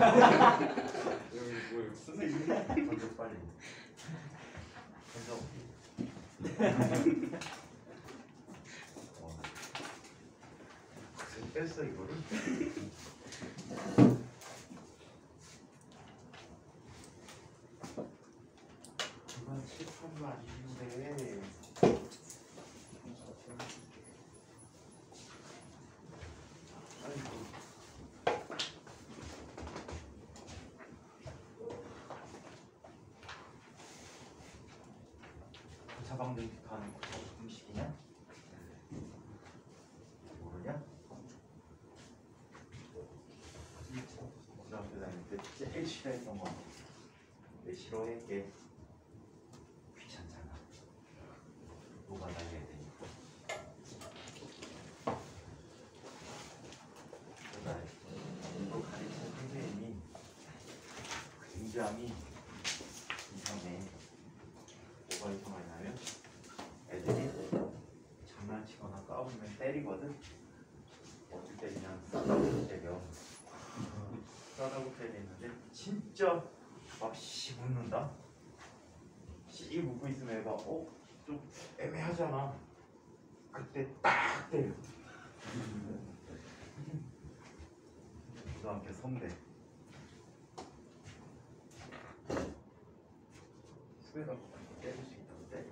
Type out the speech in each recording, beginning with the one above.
여기 뭐예요? 선생님. 던져 빨리. 던져. 뺐어 이거를. 그만 칠판도 아니는데. 아이고. 자방등식하는 음식이냐? 모르냐? 고등학교 다닐 때 제일 싫어했던 거. 왜 싫어해? 걔 귀찮잖아. 녹아다녀야 되니까. 그러다 공부 가르치는 선생님이 굉장히 이상해. 뭐가 이상하냐면 애들이 장난치거나 까불면 때리거든. 어쩔 때 그냥 싸다고 때려. 싸다고 때리는데 진짜 막 씨 웃는다. 씨 웃고 있으면 애가 좀 애매하잖아. 그때 딱 때려. 고등학교 선배. 후배라고 때릴 수 있다고 때려.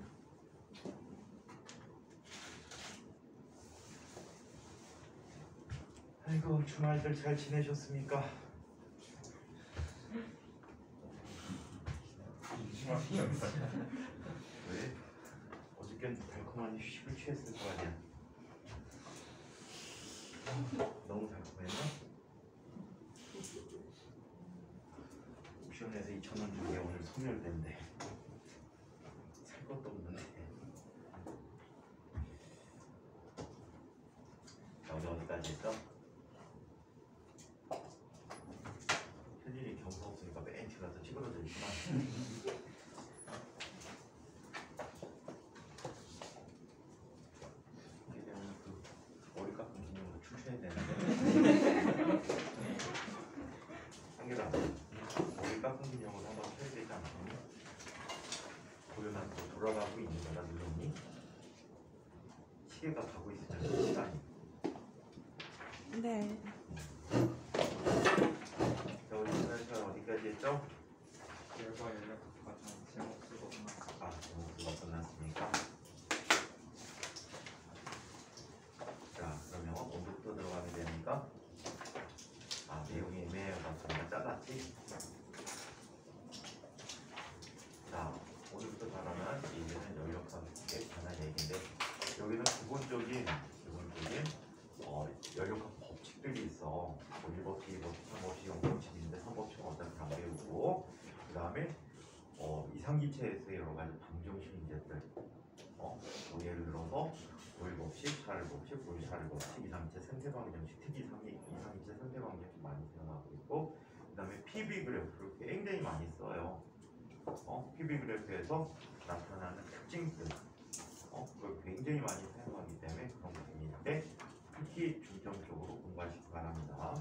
아이고 주말들 잘 지내셨습니까? 왜? 어저께는 달콤한 휴식을 취했을 거 아니야. 너무 달콤했나? 옵션에서 2,000원 준 게 오늘 소멸된대. 살 것도 없는데. 어제 어디까지 했어? 현일이 경사 없으니까 맨 뒤가 더 찌그러져 있구나. 이게 되면 그 머리 깎은 기념으로 출셔야 되는데. 한결아, 머리 깎은 기념으로 한번 쳐야 되지 않겠니? 고려난 또 돌아가고 있는 거다 누르니? 시계가 가고 있었잖아, 시간이. 네. 자, 우리 지난 시간 어디까지 했죠? 결과 연락 과정 제목 쓰고 끝났어. 아, 제목수가 끝났으니까. 자, 그러면 오늘부터 들어가게 되니까 내용이 애매해가지고 잘랐지? 자, 오늘부터 다루는 이제는 연력학에 관한 얘기인데 여기는 기본적인 연력학 법칙들이 있어. 1법칙, 2법칙, 3법칙, 0법칙인데 3법칙은 어차피 안 배우고 그 다음에 이상기체에서 여러 가지 방정식 문제들 예를 들어서 5일법칙, 4일법칙, 5일4일법칙, 이상기체 생태방정식, 특히 이상기체 생태방정식 많이 사용하고 있고 그 다음에 PB 그래프를 굉장히 많이 써요. PB 그래프에서 나타나는 특징들 그걸 굉장히 많이 사용하기 때문에 그런 부분인데 특히 중점적으로 공부하시기 바랍니다.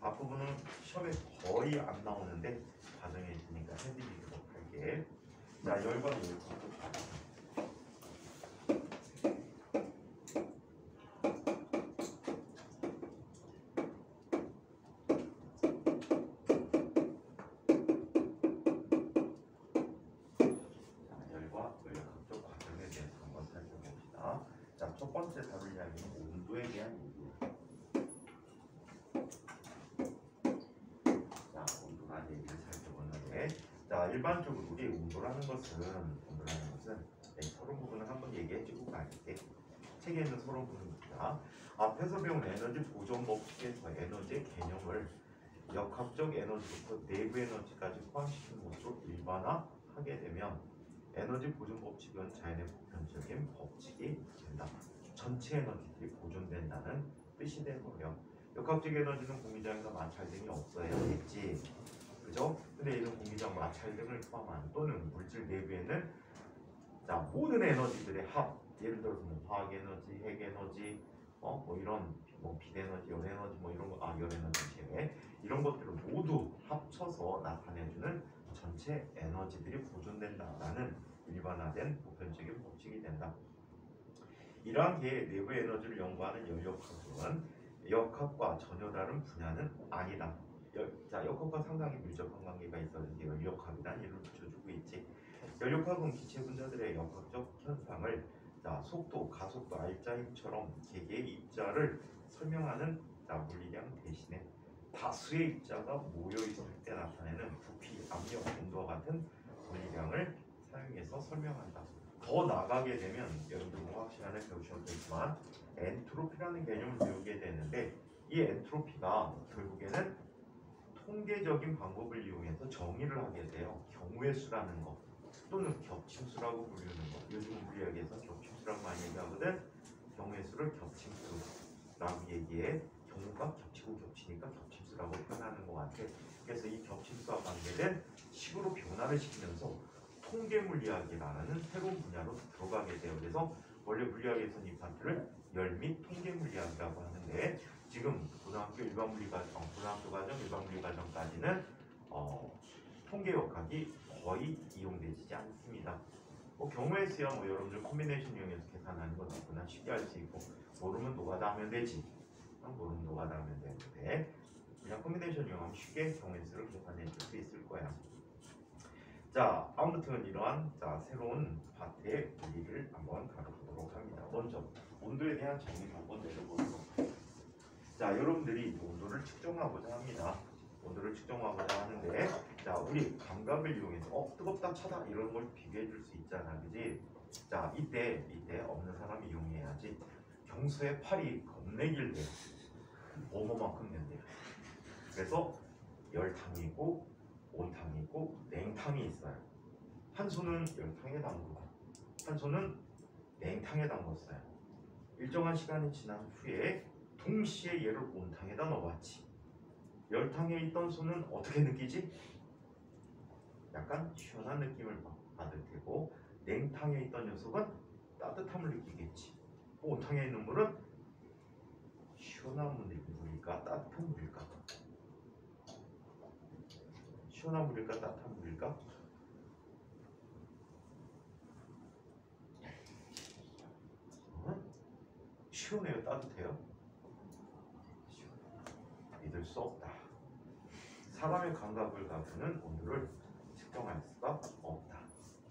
앞부분은 시험에 거의 안 나오는데 과정에 있으니까 해드리도록 할게. 자, 열과 열과 열각적 과정에 대해서 한번 살펴봅시다. 자, 첫 번째 다룰 이야기는 온도에 대한 얘기예요. 자, 온도라는 얘기를 살펴보는데, 자, 일반적으로 우리 온도라는 것은 서론 부분을 한번 얘기해주고 갈게. 책에 있는 서론 부분입니다. 앞에서 배운 에너지 보존 법칙에서 에너지의 개념을 역학적 에너지부터 내부 에너지까지 포함시키는 것으로 일반화하게 되면 에너지 보존 법칙은 자연의 보편적인 법칙이 된다. 전체 에너지들이 보존된다는 뜻이 되는 거예요. 역학적 에너지는 공기장에서 마찰 등이 없어야겠지. 그죠? 근데 이런 공기장 마찰 등을 포함한 또는 물질 내부에는 모든 에너지들의 합, 예를 들어서 화학 에너지, 핵 에너지, 이런 뭐 빛에너지, 열에너지 뭐 이런 거, 열에너지 제외 이런 것들을 모두 합쳐서 나타내주는 전체 에너지들이 보존된다라는 일반화된 보편적인 법칙이 된다. 이러한 개의 내부 에너지를 연구하는 열역학은 역학과 전혀 다른 분야는 아니다. 역학과 상당히 밀접한 관계가 있어서 열역학이라는 이름을 붙여주고 있지. 열역학은 기체 분자들의 역학적 현상을 속도, 가속도, 알자 힘처럼 개개의 입자를 설명하는 물리량 대신에 다수의 입자가 모여 있을 때 나타내는 부피, 압력, 온도와 같은 물리량을 사용해서 설명한다. 더 나가게 되면 여러분들 화학 시간에 배우셨겠지만 엔트로피라는 개념을 배우게 되는데 이 엔트로피가 결국에는 통계적인 방법을 이용해서 정의를 하게 돼요. 경우의 수라는 거 또는 겹침수라고 부르는 거. 요즘 물리학에서 겹침수라고 많이 얘기하거든. 경우의 수를 겹침수라고 얘기해. 경우가 겹치고 겹치니까 겹침수라고 표현하는 것 같아. 그래서 이 겹침수와 관계된 식으로 변화를 시키면서 통계 물리학이라는 새로운 분야로 들어가게 돼요. 그래서 원래 물리학에서는 이 파트를 열 및 통계 물리학이라고 하는데 지금 고등학교 일반 물리 과정, 고등학교 과정, 일반 물리 과정까지는 통계 역학이 거의 이용되지 않습니다. 경우의 수야 여러분들 콤비네이션 이용해서 계산하는 건 누구나 쉽게 할 수 있고 모르면 노가다 하면 되지. 모르면 노가다 하면 되는데 그냥 콤비네이션 이용하면 쉽게 경우의 수를 계산해 줄 수 있을 거야. 자, 아무튼 이러한 새로운 파트의 원리를 한번 다뤄보도록 합니다. 먼저 온도에 대한 정의를 한번 내려보도록 합니다. 자, 여러분들이 온도를 측정하고자 합니다. 온도를 측정하고자 하는데 우리 감각을 이용해서 뜨겁다 차다 이런 걸 비교해 줄 수 있잖아, 그지? 자, 이때 없는 사람이 이용해야지. 경수의 팔이 겁내 길대요. 뭐만큼 된대요. 그래서 열탕이 있고 온탕이 있고 냉탕이 있어요. 한 손은 열탕에 담그고 한 손은 냉탕에 담궜어요. 일정한 시간이 지난 후에 동시에 얘를 온탕에다 넣어봤지. 열탕에 있던 손은 어떻게 느끼지? 약간 시원한 느낌을 받을 테고 냉탕에 있던 녀석은 따뜻함을 느끼겠지. 온탕에 있는 물은 시원한 물일까 따뜻한 물일까? 시원한 물일까 따뜻한 물일까? 시원해요 따뜻해요? 믿을 수 없다. 사람의 감각을 가지는 온도를 측정할 수가 없다.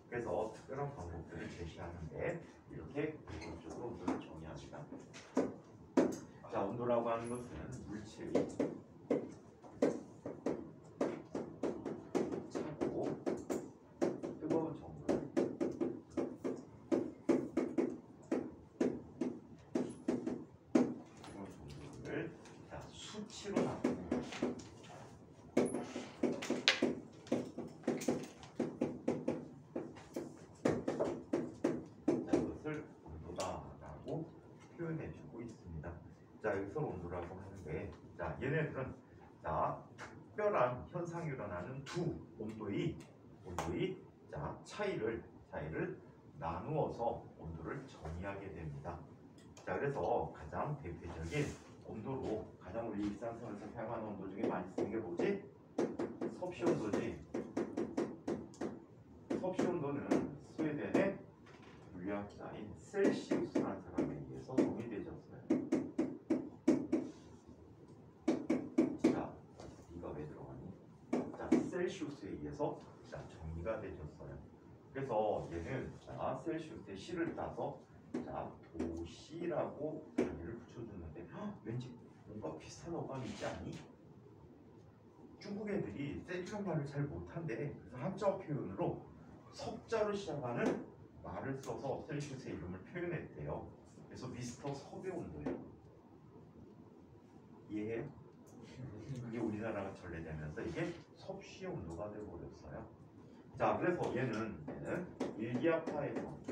그래서 특별한 방법들을 제시하는데 이렇게 기본적으로 온도를 정의합니다. 자, 온도라고 하는 것은 물질이 차고 뜨거운 정도를 수치로 나타내는 것입니다. 이것을 온도다라고 표현해주고 있습니다. 자, 여기서 온도라고 하는데, 얘네들은 특별한 현상이 일어나는 두 온도의 차이를 나누어서 온도를 정의하게 됩니다. 자, 그래서 가장 대표적인 온도로 가장 우리 일상생활에서 사용하는 온도 중에 많이 쓰는 게 뭐지? 섭씨 온도지. 섭씨 온도는 스웨덴의 물리학자인 셀시우스라는 사람에 의해서 정의되었어요. 자, 이가 왜 들어가니? 자, 셀시우스에 의해서 정의가 되셨어요. 그래서 얘는 셀시우스의 C를 따서 도시라고 단위를 붙여주는데 왠지 뭔가 비슷한 어감이 있지 않니? 중국 애들이 셀이라는 말을 잘 못한대. 그래서 한자어 표현으로 석자로 시작하는 말을 써서 셀시우스의 이름을 표현했대요. 그래서 미스터 섭의 온도예요. 이해해요? 그게 우리나라가 전래되면서 이게 섭씨 온도가 되어버렸어요. 자, 그래서 얘는 일기압에서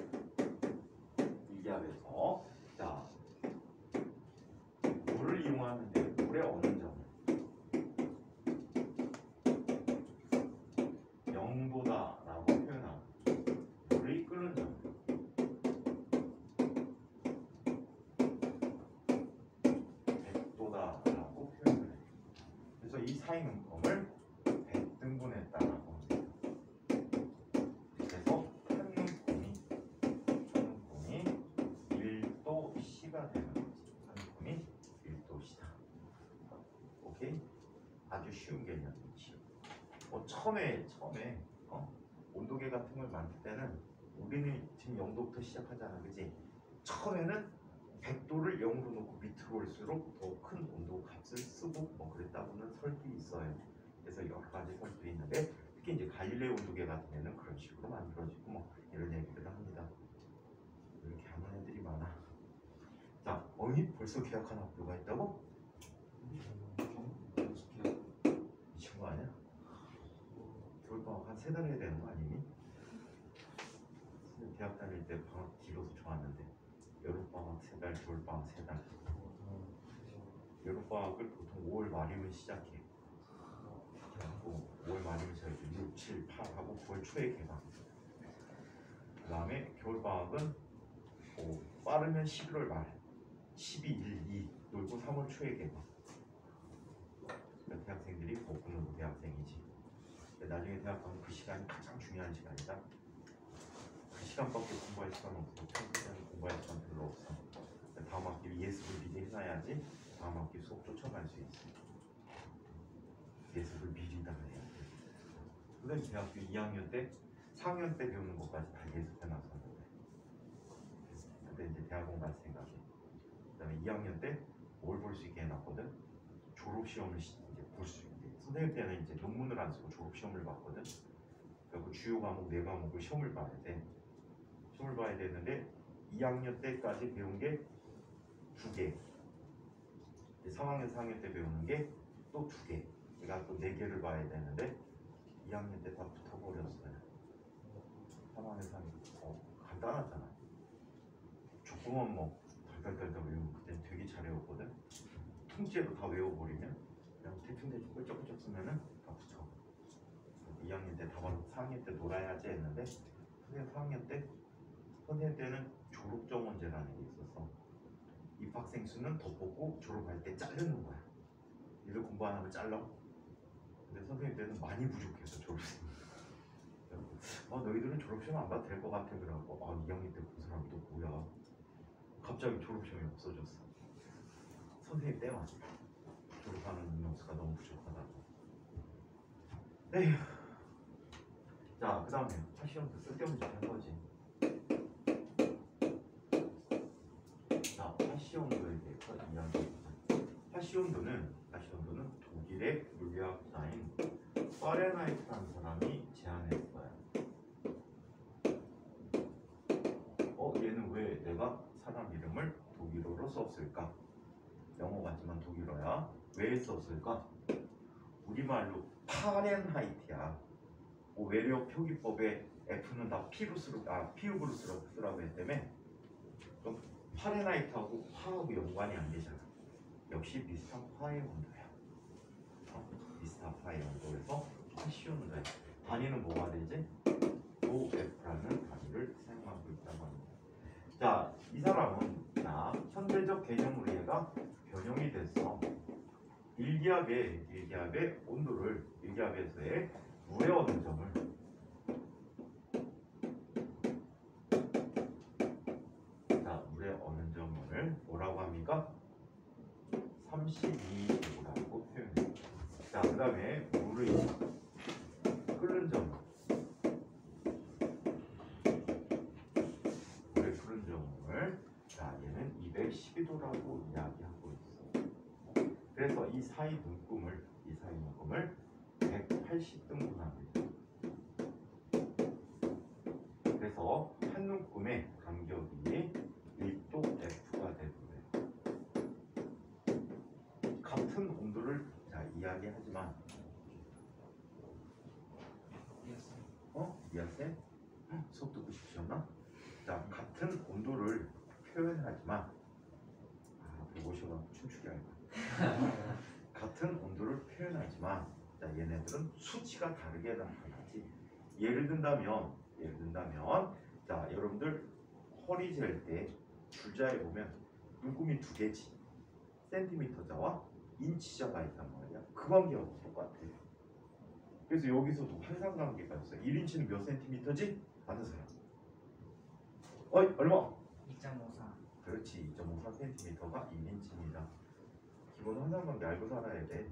물을 이용하는데 물의 어느 점을 0도다라고 표현하고 물이 끓는 점을 100 사이 눈금을 100등분했다라고 합니다. 그래서 한 눈금이 1도 C가 되는 거지. 한 눈금이 1도 C다. 오케이? 아주 쉬운 개념이지. 처음에 온도계 같은 걸 만들 때는 우리는 지금 0도부터 시작하잖아, 그지? 처음에는 100도를 0으로 놓고 밑으로 올수록 더 큰 온도 값을 쓰고 뭐 그랬다고는 설들이 있어요. 그래서 여러 가지 설들이 있는데 특히 이제 갈릴레오 온도계 같은 데는 그런 식으로 만들어지고 뭐 이런 얘기들을 합니다. 이렇게 하는 애들이 많아. 자, 벌써 계약한 학교가 있다고? 미친 거 아니야? 겨울방학 한 3달 해야 되는 거 아니니? 대학 다닐 때 방학 길어서 좋았는데 여름방학 3달, 겨울방학 3달. 여름방학을 보통 5월 말이면 시작해. 그래갖고 5월 말이면 시작해 6, 7, 8 하고 9월 초에 개강. 그 다음에 겨울방학은 빠르면 11월 말 12, 1, 2 놀고 3월 초에 개강. 대학생들이 복근으로 대학생이지. 나중에 대학 가면 그 시간이 가장 중요한 시간이다. 그 시간밖에 공부할 시간 없고 평소에는 공부할 시간 별로 없어. 다음 학기 예습을 미리 해놔야지 다음 학기 수업 쫓아갈 수 있어. 예습을 미리 다 해야 돼. 근데 대학교 2학년 때 4학년 때 배우는 것까지 다 예습해놨었는데 근데 이제 대학원 갈 생각에 그 다음에 2학년 때 뭘 볼 수 있게 해놨거든. 졸업시험을 이제 볼 수 있게. 선생님 때는 이제 논문을 안 쓰고 졸업시험을 봤거든. 그 주요 과목 4과목을 시험을 봐야 돼. 시험을 봐야 되는데 2학년 때까지 배운 게 2개. 3학년, 4학년 때 배우는 게 또 2개. 그러니까 또 4개를 봐야 되는데 2학년 때 다 붙어버렸어요. 3학년, 4학년. 간단하잖아. 조금만 뭐 달달달달 외우면 그때는 되게 잘 외웠거든. 통째로 다 외워버리면 그냥 대충 꿀쩍꿀쩍 쓰면은 다 붙어. 2학년 때 다 봐서 4학년 때 놀아야지 했는데 선생님 4학년 때 선생님 때는 졸업정원제라는 게 있었어. 입학생 수는 더 뽑고 졸업할 때 자르는 거야. 니들 공부 안 하면 잘라. 근데 선생님 때는 많이 부족해서 졸업생. 너희들은 졸업시험 안 봐도 될 것 같아. 그래갖고 2학년 때 본 사람 또 뭐야. 갑자기 졸업시험이 없어졌어. 선생님 때만 졸업하는 인원수가 너무 부족하다고. 에휴. 자, 그 다음에 파시험도 쓸데없는 짓 한 거지. 자, 파시험도에 대해서 이야기해보자. 파시험도는 독일의 물리학자인 파렌하이트라는 사람이 제안했어요. 얘는 왜 내가 사람 이름을 독일어로 썼을까? 영어 같지만 독일어야. 왜 썼을까? 우리말로 파렌하이트야. 외래어 표기법에 F는 다 피읍으로 쓰라고 했다며. 그럼 파렌하이트하고 화하고 연관이 안 되잖아. 역시 비슷한 화의 온도야. 비슷한 화의 온도에서 파시온도야. 단위는 뭐가 되지? OF라는 단위를 사용하고 있다고 합니다. 자, 이 사람은 현대적 개념으로 얘가 변형이 됐어. 일기압의 온도를 일기압에서의 물의 어느 점을 물의 어느 점을 뭐라고 합니까? 32도라고 표현해요. 자, 그 다음에 물의 끓는 점을 얘는 212도라고 이야기하고 있어. 그래서 이 사이 눈금을 180등분합니다. 그래서 한 눈금의 간격이 1도 F가 되고요. 같은 온도를 이야기하지만 이해하세요? 수업 듣고 싶으셨나? 자, 같은 온도를 표현하지만 150원 춤추게 할 거야. 같은 온도를 표현하지만 얘네들은 수치가 다르게 나타나지. 예를 든다면 여러분들 허리 잴 때 줄자에 보면 눈금이 2개지. 센티미터자와 인치자가 있단 말이야. 그 관계하고 똑같아. 그래서 여기서도 환상 관계가 있어. 1인치는 몇 센티미터지? 아는 사람. 얼마? 2.54. 그렇지. 2.54cm가 1인치입니다. 기본 환상 관계 알고 살아야 돼.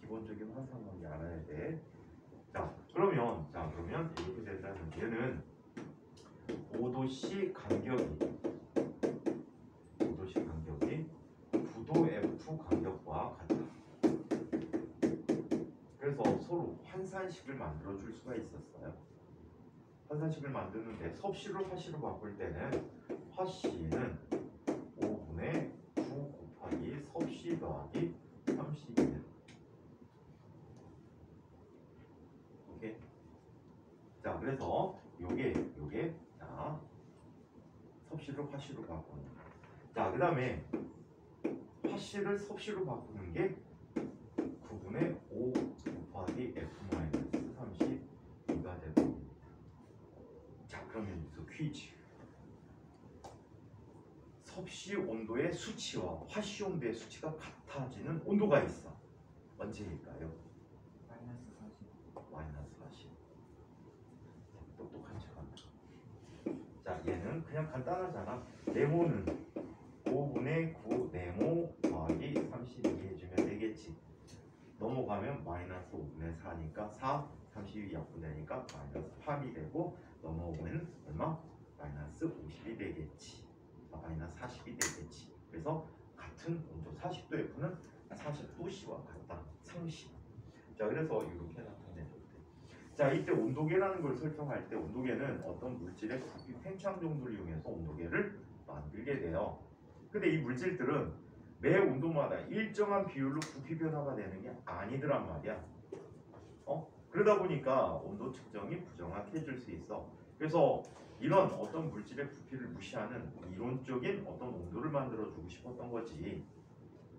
기본적인 환상 관계 알아야 돼. 그러면 이렇게 된다면 얘는 5도씨 간격이 부도 F 간격과 같다. 그래서 서로 환산식을 만들어 줄 수가 있었어요. 환산식을 만드는데 섭씨로 화씨로 바꿀 때는 화씨는 5분의 9 곱하기 섭씨 더하기 30이에요. 오케이. 자, 그래서 요게 자, 섭씨로 화씨로 바꾸는 거. 자, 그 다음에 화씨를 섭씨로 바꾸는 게 9분의 5 곱하기 F-32가 되고. 자, 그러면 여기서 퀴즈. 섭씨 온도의 수치와 화씨 온도의 수치가 같아지는 온도가 있어. 언제일까요? 마이너스 40. 똑똑한 척한다. 자, 얘는 그냥 간단하잖아. 네모는 5분의 9 네모 더하기 32 해주면 되겠지. 넘어가면 마이너스 5분의 4니까 4, 32 약분되니까 마이너스 8이 되고, 넘어오면 얼마? 마이너스 50이 되겠지. 마이너스 40이 되겠지. 그래서 같은 온도 40도 F는 40도 C와 같다. 상식. 자, 그래서 이렇게 나타내도 돼. 자, 이때 온도계라는 걸 설정할 때 온도계는 어떤 물질의 부피 팽창 정도를 이용해서 온도계를 만들게 돼요. 근데 이 물질들은 매 온도마다 일정한 비율로 부피 변화가 되는 게 아니더란 말이야. 그러다 보니까 온도 측정이 부정확해질 수 있어. 그래서 이런 어떤 물질의 부피를 무시하는 이론적인 어떤 온도를 만들어주고 싶었던 거지.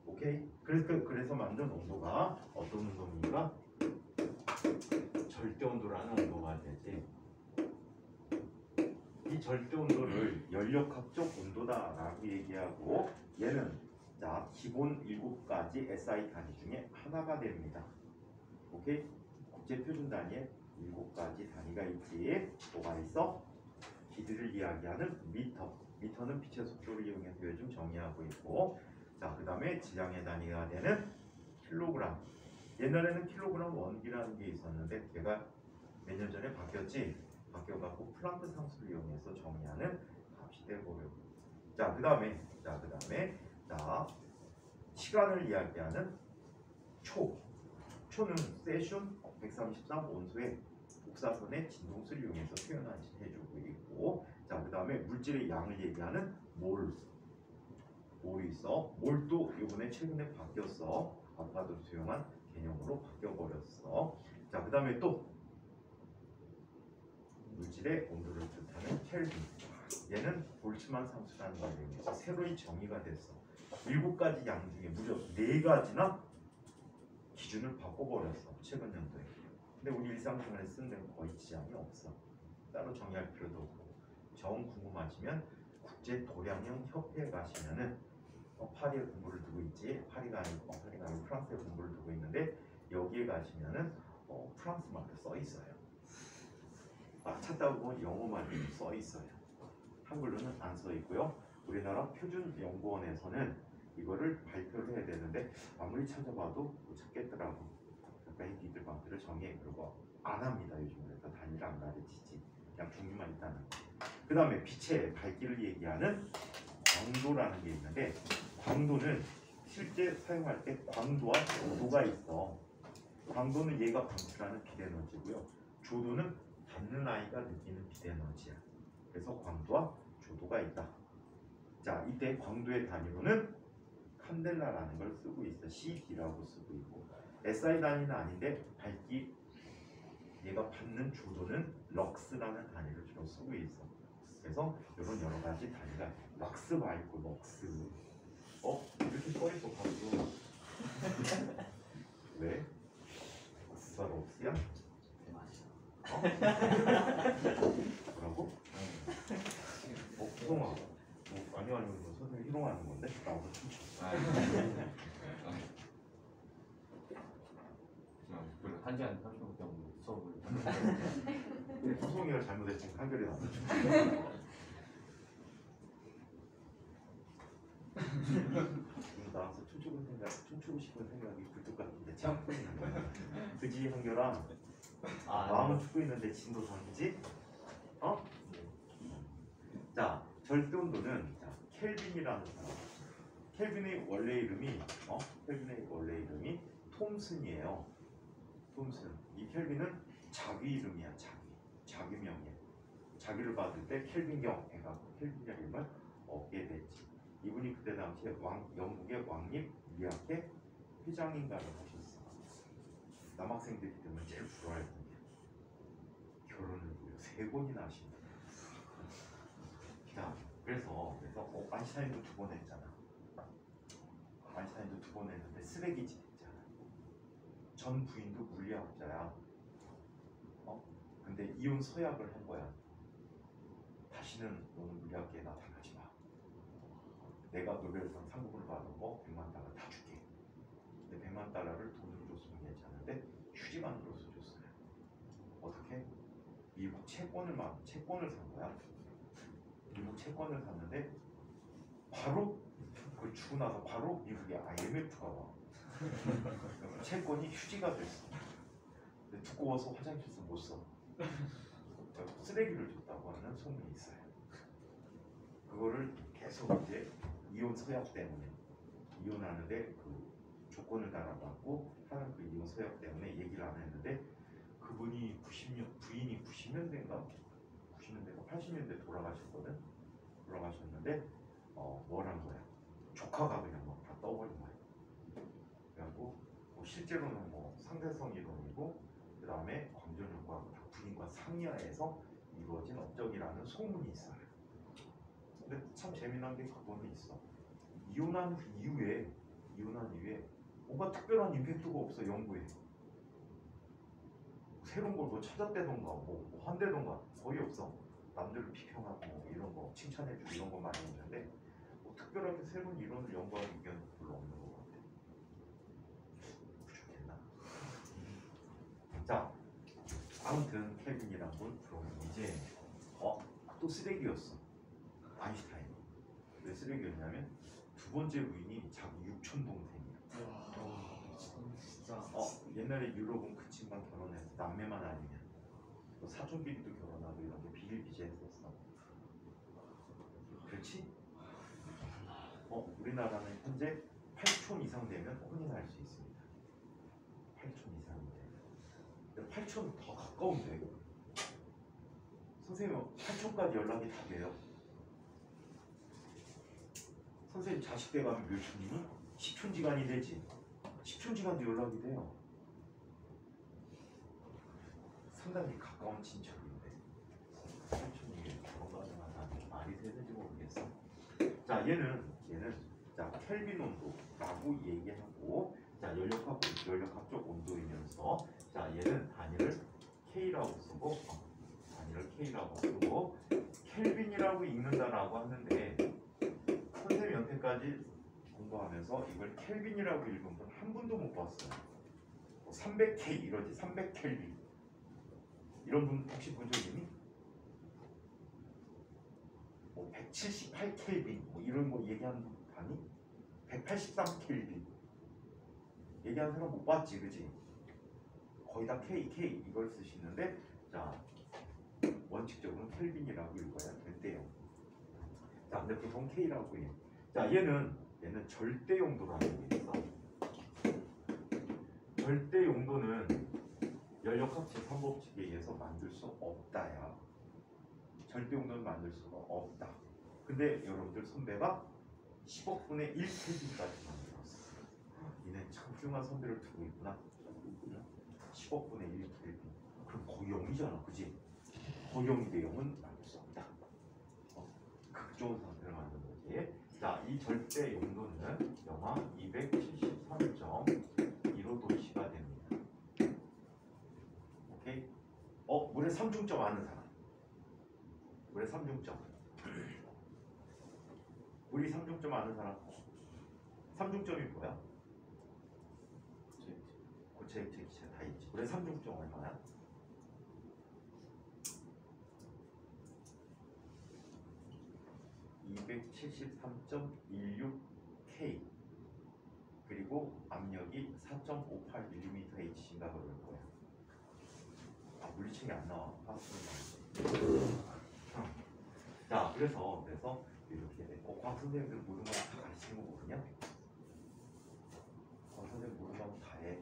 오케이? 그래서 만든 온도가 어떤 온도입니까? 절대 온도라는 온도가 되지. 이 절대 온도를 연력학적 온도다라고 얘기하고, 얘는 자, 기본 7가지 SI 단위 중에 하나가 됩니다. 오케이? 국제 표준 단위에 7가지 단위가 있지. 뭐가 있어? 길이를 이야기하는 미터. 미터는 빛의 속도를 이용해서 요즘 정의하고 있고, 자, 그 다음에 질량의 단위가 되는 킬로그램. 옛날에는 킬로그램 원기라는 게 있었는데 걔가 몇 년 전에 바뀌었지. 바뀌어갖고 플랑크 상수를 이용해서 정의하는 값이 되고요. 자, 그 다음에 시간을 이야기하는 초는 세슘 133 온수의 복사선의 진동수를 이용해서 표현해주고 있고, 자, 그 다음에 물질의 양을 얘기하는 몰이 있어. 몰도 이번에 최근에 바뀌었어. 아까도 수용한 개념으로 바뀌어버렸어. 자, 그 다음에 또 물질의 온도를 뜻하는 켈빈. 얘는 볼츠만 상수라는 걸 이용해서 새로이 정의가 됐어. 7가지 양 중에 무려 4가지나 기준을 바꿔버렸어. 최근 연도에. 근데 우리 일상생활에 쓰는 데는 거의 지장이 없어. 따로 정의할 필요도 없고. 정 궁금하시면 국제도량형 협회에 가시면은 파리에 본부를 두고 있지. 파리가 아니고 프랑스에 본부를 두고 있는데, 여기에 가시면은 프랑스 말로 써 있어요. 찾다 보면 영어만 써 있어요. 한글로는 안 써 있고요. 우리나라 표준연구원에서는 이거를 발표를 해야 되는데 아무리 찾아봐도 못 찾겠더라고. 그러니까 니들 마음대로 정해. 그리고 안 합니다. 요즘에 더 단위를 안 가르치지. 그냥 종류만 있다는 거. 그 다음에 빛의 밝기를 얘기하는 광도라는 게 있는데, 광도는 실제 사용할 때 광도와 조도가 있어. 광도는 얘가 방출하는 빛 에너지고요. 조도는 받는 아이가 느끼는 빛 에너지야. 그래서 광도와 조도가 있다. 자, 이때 광도의 단위로는 칸델라라는 걸 쓰고 있어. CD라고 쓰고 있고, SI 단위는 아닌데 밝기 얘가 받는 조도는 럭스라는 단위를 주로 쓰고 있어. 그래서 이런 여러 가지 단위가 럭스 말고 럭스. 이렇게 써있어 가지고. 왜? 럭스가 럭스야? 뭐라고? 구성아. 아니 선생님 수동하는 건데 나오고 춤춰. 그 1시간 30분 정도 수업을 소송이가 잘못했으면 한결이 나왔어. 나와서 춤추고 싶은 생각이 굴뚝 같은데 참 그지 한결아. 마음은 추고 있는데 진도 다르지? 어? 자, 절대 온도는 켈빈이라는 사람. 켈빈의 원래 이름이 켈빈의 원래 이름이 톰슨이에요. 톰슨. 이 켈빈은 자기 이름이야. 자기명이야. 자기를 받을 때 켈빈경 해갖고 켈빈이라는 이름을 얻게 됐지. 이분이 그때 당시에 영국의 왕립 의학회 회장인가를 하셨어. 남학생들이 때문에 제일 부러워했던 게 결혼을 무려 3번이나 하신다. 자, 그래서 아인슈타인도 2번 했잖아. 아인슈타인도 2번 했는데 쓰레기지 했잖아. 전 부인도 물리학자야. 근데 이혼 서약을 한 거야. 다시는 너는 물리학계에 나타나지 마. 내가 노벨상 상금을 받은 거 100만 달러 다 줄게. 근데 100만 달러를 돈으로 줬으면 괜찮은데 휴지만으로 줬어요. 어떻게? 미국 채권을 산 거야. 미국 채권을 샀는데 바로 그걸 주고 나서 바로 미국의 IMF가 와. 채권이 휴지가 됐어. 근데 두꺼워서 화장실에서 못 써. 쓰레기를 줬다고 하는 소문이 있어요. 그거를 계속 이제 이혼 서약 때문에 이혼하는데 그 조건을 달아받고 하는 그 이혼 서약 때문에 얘기를 안 했는데 그분이 부인이 90년대인가 80년대 돌아가셨거든. 돌아가셨는데 뭘 한 거야? 조카가 그냥 막 다 떠버린 거야. 그래갖고 실제로는 상대성 이론이고 그 다음에 광전 효과가 다 부인과 상의하에서 이루어진 업적이라는 소문이 있어요. 근데 참 재미난 게 그거는 있어. 이혼한 이후에 뭔가 특별한 임팩트가 없어. 연구에 새로운 걸 찾았대던가 한대던가 거의 없어. 남들을 비평하고 이런 거 칭찬해주고 이런 거 많이 있는데 특별하게 새로운 이론을 연구할 의견이 별로 없는 것 같아. 부족했나? 자, 아무튼 켈빈이란 분 그럼 이제 또 쓰레기였어. 아인슈타인. 왜 쓰레기였냐면 2번째 부인이 자기 육촌 동생이야. 진짜. 옛날에 유럽은 그 친구만 결혼해서 남매만 아니면 사촌끼리도 결혼하고 이런 게 비일비재했었어. 그렇지? 우리나라는 현재 8촌 이상 되면 혼인할 수 있습니다. 8촌 이상이 되면. 8촌 더 가까운데. 선생님 8촌까지 연락이 다 돼요. 선생님 자식 때 가면 몇 촌이니? 10촌지간이 되지. 10촌지간도 연락이 돼요. 상당히 가까운 친척인데 8촌이 결혼가정하다 말이 되는지 모르겠어. 자, 얘는 자 켈빈 온도라고 얘기하고 자 연력학적 온도이면서 자 얘는 단위를 K라고 쓰고 켈빈이라고 읽는다라고 하는데 선생님이 여태까지 공부하면서 이걸 켈빈이라고 읽은 분 한 분도 못 봤어요. 300K 이러지. 300켈빈 이런 분 혹시 본 적 있니? 178켈빈 이런 거 얘기하는 분 아니? 183켈빈 얘기하는 사람 못 봤지, 그지? 거의 다 K 이걸 쓰시는데 자 원칙적으로는 켈빈이라고 읽어야 된대요. 자, 근데 보통 K라고 해. 자, 얘는 절대 용도라는 게 있어. 절대 용도는 연력학 제3법칙에 의해서 만들 수 없다야. 절대 용도는 만들 수가 없다. 근데 여러분들 선배가 10억 분의 1 켈빈까지 만들었어. 얘는 참 훌륭한 선배를 두고 있구나. 10억 분의 1 켈빈. 그럼 거의 0이잖아, 그지? 거의 0인데 0은 만들 수 없다. 극좋은 상태를 만든 거지. 자, 이 절대 용도는 영하 273.15도씨가 됩니다. 오케이? 물의 삼중점 아는 사람? 물의 삼중점. 우리 삼중점 아는 사람? 삼중점이 뭐야? 고체, 액체, 기체 다 있지. 우리 삼중점 얼마야? 273.16K 그리고 압력이 4.58mmH인가 그럴 거야. 아, 물리층이 안 나와. 자, 그래서 이렇게 돼. 과학 선생님들 모든 거 다 가르치는 거 모르냐? 과학 선생님 모든 거 다 해.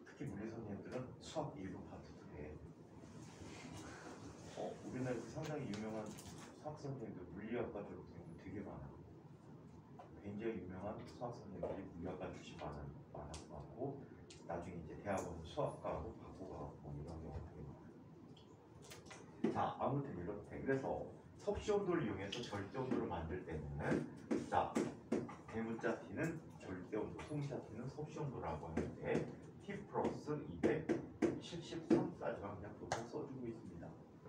특히 물리 선생님들은 수학 1부 파트도 해. 우리나라에서 상당히 유명한 수학 선생님들, 물리학과 졸업생들 되게 많아. 굉장히 유명한 수학 선생님들이 물리학과 출신 많고 나중에 이제 대학원 수학과로 바꾸고 이런 경우가 되게 많아. 자, 아무튼 이렇게. 그래서 섭씨 온도를 이용해서 절대 온도를 만들 때는 자, 대문자 T는 절대 온도, 소문자 T는 섭씨 온도라고 하는데 T 플러스 273까지만 그냥 보통 써주고 있습니다.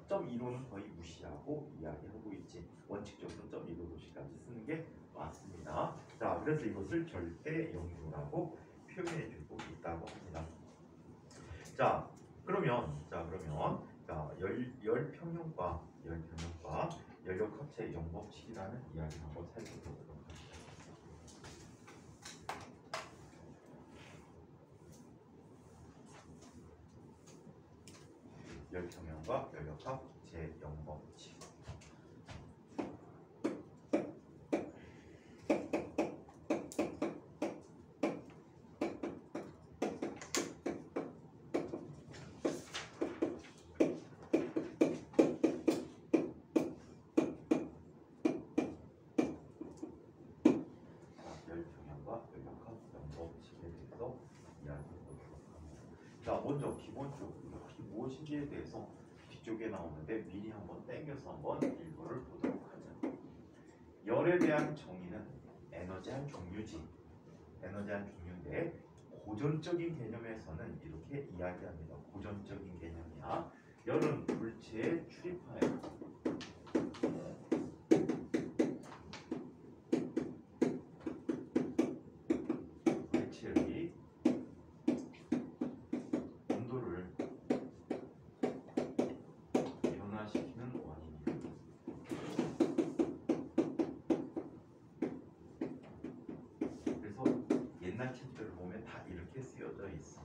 0.15는 거의 무시하고 이야기하고 있지. 원칙적으로 0.15도씨까지 쓰는 게 맞습니다. 자, 그래서 이것을 절대 영도라고 표현해주고 있다고 합니다. 자, 그러면 열 평형과 연력 합체 영법칙이라는 이야기를 한번 살펴보도록 합니다. 열 평형과 연력 합체 영법칙. 자, 먼저 기본적으로 이게 무엇인지에 대해서 뒤쪽에 나오는데 미리 한번 땡겨서 한번 일부를 보도록 하자. 열에 대한 정의는 에너지한 종류지. 에너지한 종류인데 고전적인 개념에서는 이렇게 이야기합니다. 고전적인 개념이야. 열은 물체에 출입하여 물체의 온도를 변화시키는 원인이다. 그래서 옛날 책들을 보면 다 이렇게 쓰여져 있어.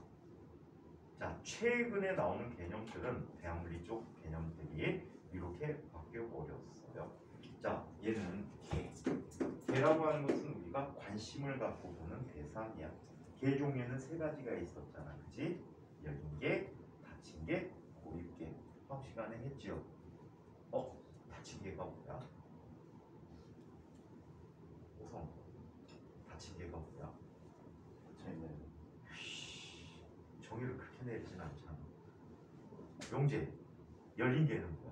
자, 최근에 나오는 개념들은 대학물리 쪽 개념들이 이렇게 바뀌어 버렸어요. 자, 얘는 개라고 하는 것은 우리가 관심을 갖고 보는 대상이야. 개 종류는 세 가지가 있었잖아, 그렇지? 열린 개, 닫힌 개, 고립개. 수업 시간에 했죠. 닫힌 개가 뭐야? 우선 닫힌 개가 뭐야? 정의를 그렇게 내리진 않잖아. 용재, 열린 개는 뭐야?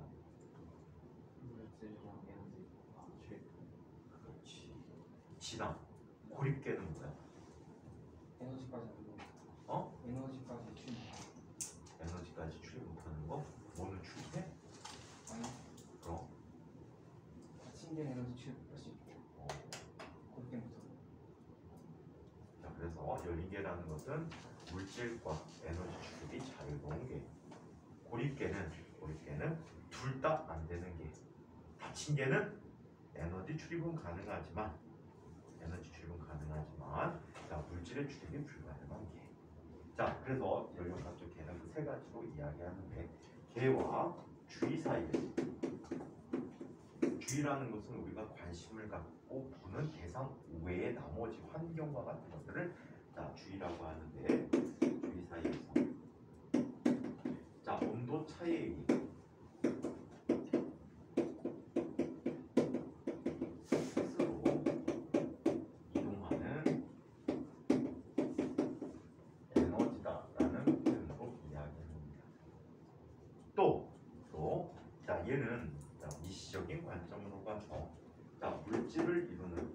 그렇지. 지당, 고립개는 뭐야? 에너지까지 에너지까지 출입. 에너지까지 출입 못하는 거? 뭐는 출입해? 아니, 그럼? 닫힌 게 에너지 출입할 수 있고 고립 게 못하고. 자, 그래서 열린 개라는 것은 물질과 에너지 출입이 자유로운 개. 고립개는 둘 다 안 되는 개. 닫힌 개는 에너지 출입은 가능하지만 자, 물질의 출입이 불가능한 개. 자, 그래서 연력학적 개는 그 세 가지로 이야기하는데 개와 주의 사이에 주의라는 것은 우리가 관심을 갖고 보는 대상 외의 나머지 환경과 같은 것들을 자, 주의라고 하는데 주의 사이에서 자, 온도 차이에 스스로 이동하는 에너지다라는 표현으로 이야기합니다. 자, 얘는 자, 미시적인 관점으로 가서 자, 물질을 이루는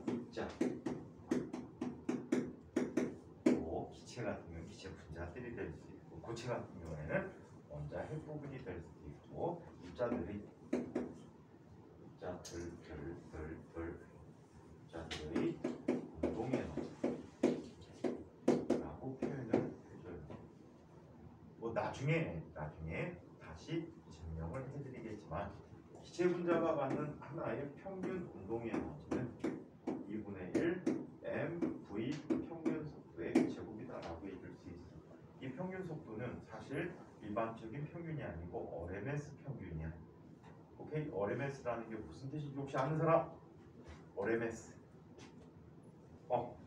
입자, 또 기체 같은 경우는 기체 분자들이 될 수 있고 고체 같은 경우에는 원자 핵 부분이 될 수도 있고 입자들의 운동 에너지라고 표현을 해줘요. 뭐 나중에 다시 증명을 해드리겠지만 기체 분자가 갖는 하나의 평균 운동 에너지는 2분의 1 mv 평균 속도의 제곱이다라고 얘기할 수 있습니다. 이 평균 속도는 사실 일반적인 평균이 아니고 RMS 평균이야. 오케이? RMS라는 게 무슨 뜻인지 혹시 아는 사람? RMS.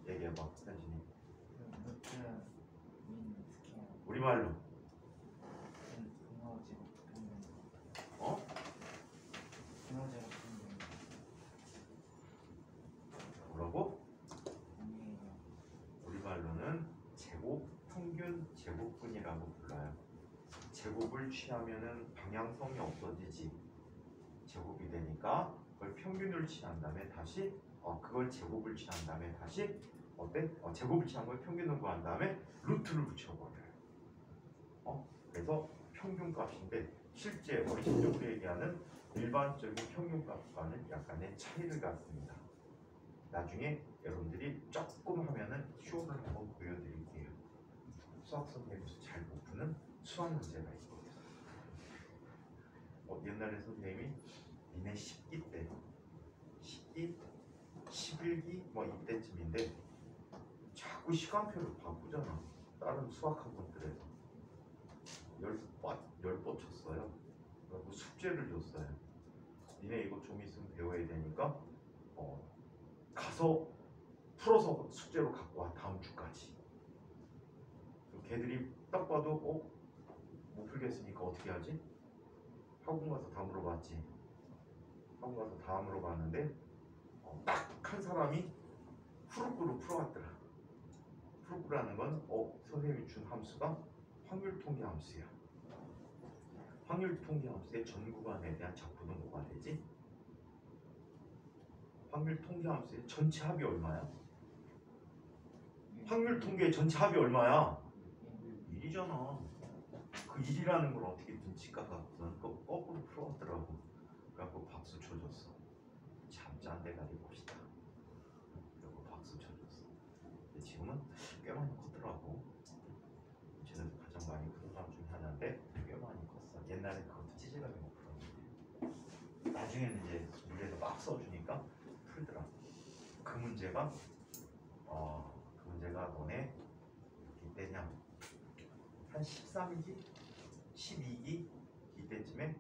얘기해봐, 현진이. 루트 민 스퀘어 우리말로. 분모 제곱 평균 어? 분모 제곱 평균 뭐라고? 아니에요. 우리말로는 제곱 평균 제곱근이라고 불러요. 제곱을 취하면은 방향성이 없어지지. 제곱이 되니까 그걸 평균을 취한 다음에 다시 그걸 제곱을 취한 다음에 다시 어때? 제곱을 취한 걸 평균을 구한 다음에 루트를 붙여버려요. 그래서 평균값인데 실제 원칙적으로 얘기하는 일반적인 평균값과는 약간의 차이를 갖습니다. 나중에 여러분들이 조금 하면은 쇼를 한번 보여드릴게요. 수학 선생님께서 잘 못 푸는 수학 문제가 있거든요. 옛날에 선생님이 니네 10기 때 10기, 11기 뭐 이때쯤인데 자꾸 시간표를 바꾸잖아. 다른 수학 학원들에서 열 뻗쳤어요. 그리고 숙제를 줬어요. 니네 이거 좀 있으면 배워야 되니까 가서 풀어서 숙제로 갖고 와. 다음 주까지. 걔들이 딱 봐도 못 풀겠으니까 어떻게 하지? 학원 가서 다 물어봤지. 학원 가서 다 물어봤는데 딱 한 사람이 후루꾸로 풀어왔더라. 후루꾸라는 건 선생님이 준 함수가 확률통계 함수야. 확률통계 함수의 전 구간에 대한 적분은 뭐가 되지? 확률통계 함수의 전체 합이 얼마야? 확률통계의 전체 합이 얼마야? 1이잖아. 그 1이라는 걸 어떻게 눈치가 갖고선 그거 거꾸로 풀어왔더라고. 그래갖고 박수 쳐줬어. 참 짠데가리 봅시다. 그리고 박수 쳐줬어. 근데 지금은 꽤 많이 컸더라고. 쟤는 가장 많이 큰 사람 중에 하나인데 꽤 많이 컸어. 옛날에 그것도 찌질하게 못 풀었는데 나중에는 이제 물에서 막 써주니까 풀더라. 그 문제가 너네 이때냐 한 13기? 12기? 이때쯤에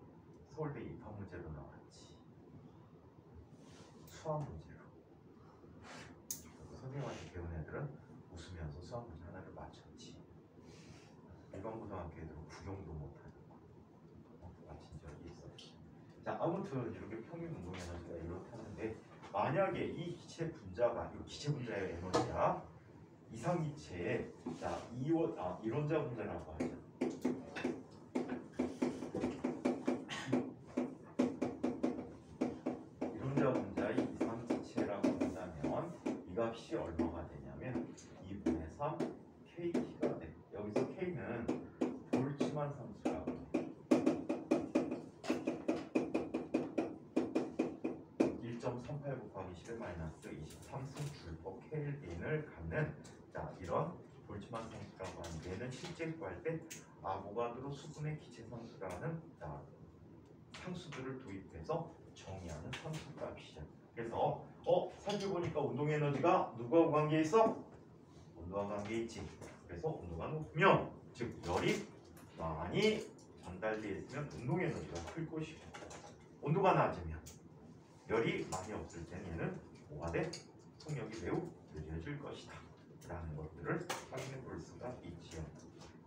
서울대 입학 문제로 나왔지. 수학 문제로. 선생님한테 배운 애들은 웃으면서 수학 문제 하나를 맞췄지. 일반 고등학교 애들은 구경도 못하는 거 맞힌 적이 있었지. 자, 아무튼 이렇게 평균 운동 에너지가 이렇게 하는데 만약에 이 기체 분자가 이 기체 분자의 에너지야 이상기체의 이론자 분자라고 하죠. 이론자 분자의 이상기체라고 한다면 이 값이 얼마가 되냐면 2분의 3 KT가 돼. 여기서 K는 볼츠만 상수라고 해. 1.38 곱하기 10의 마이너스 23승 줄법 켈빈을 갖는 이런 볼츠만 상수라고 하는 얘는 실제 구할 때 아보가드로 수분의 기체 상수라는 상수들을 도입해서 정의하는 상수값이죠. 그래서 살펴보니까 운동 에너지가 누구하고 관계 있어? 온도와 관계 있지. 그래서 온도가 높으면 즉 열이 많이 전달되어 있으면 운동 에너지가 클 것이고 온도가 낮으면 열이 많이 없을 때는 얘는 뭐가 돼? 속력이 매우 느려질 것이다 라는 것들을 확인해 볼 수가 있지요.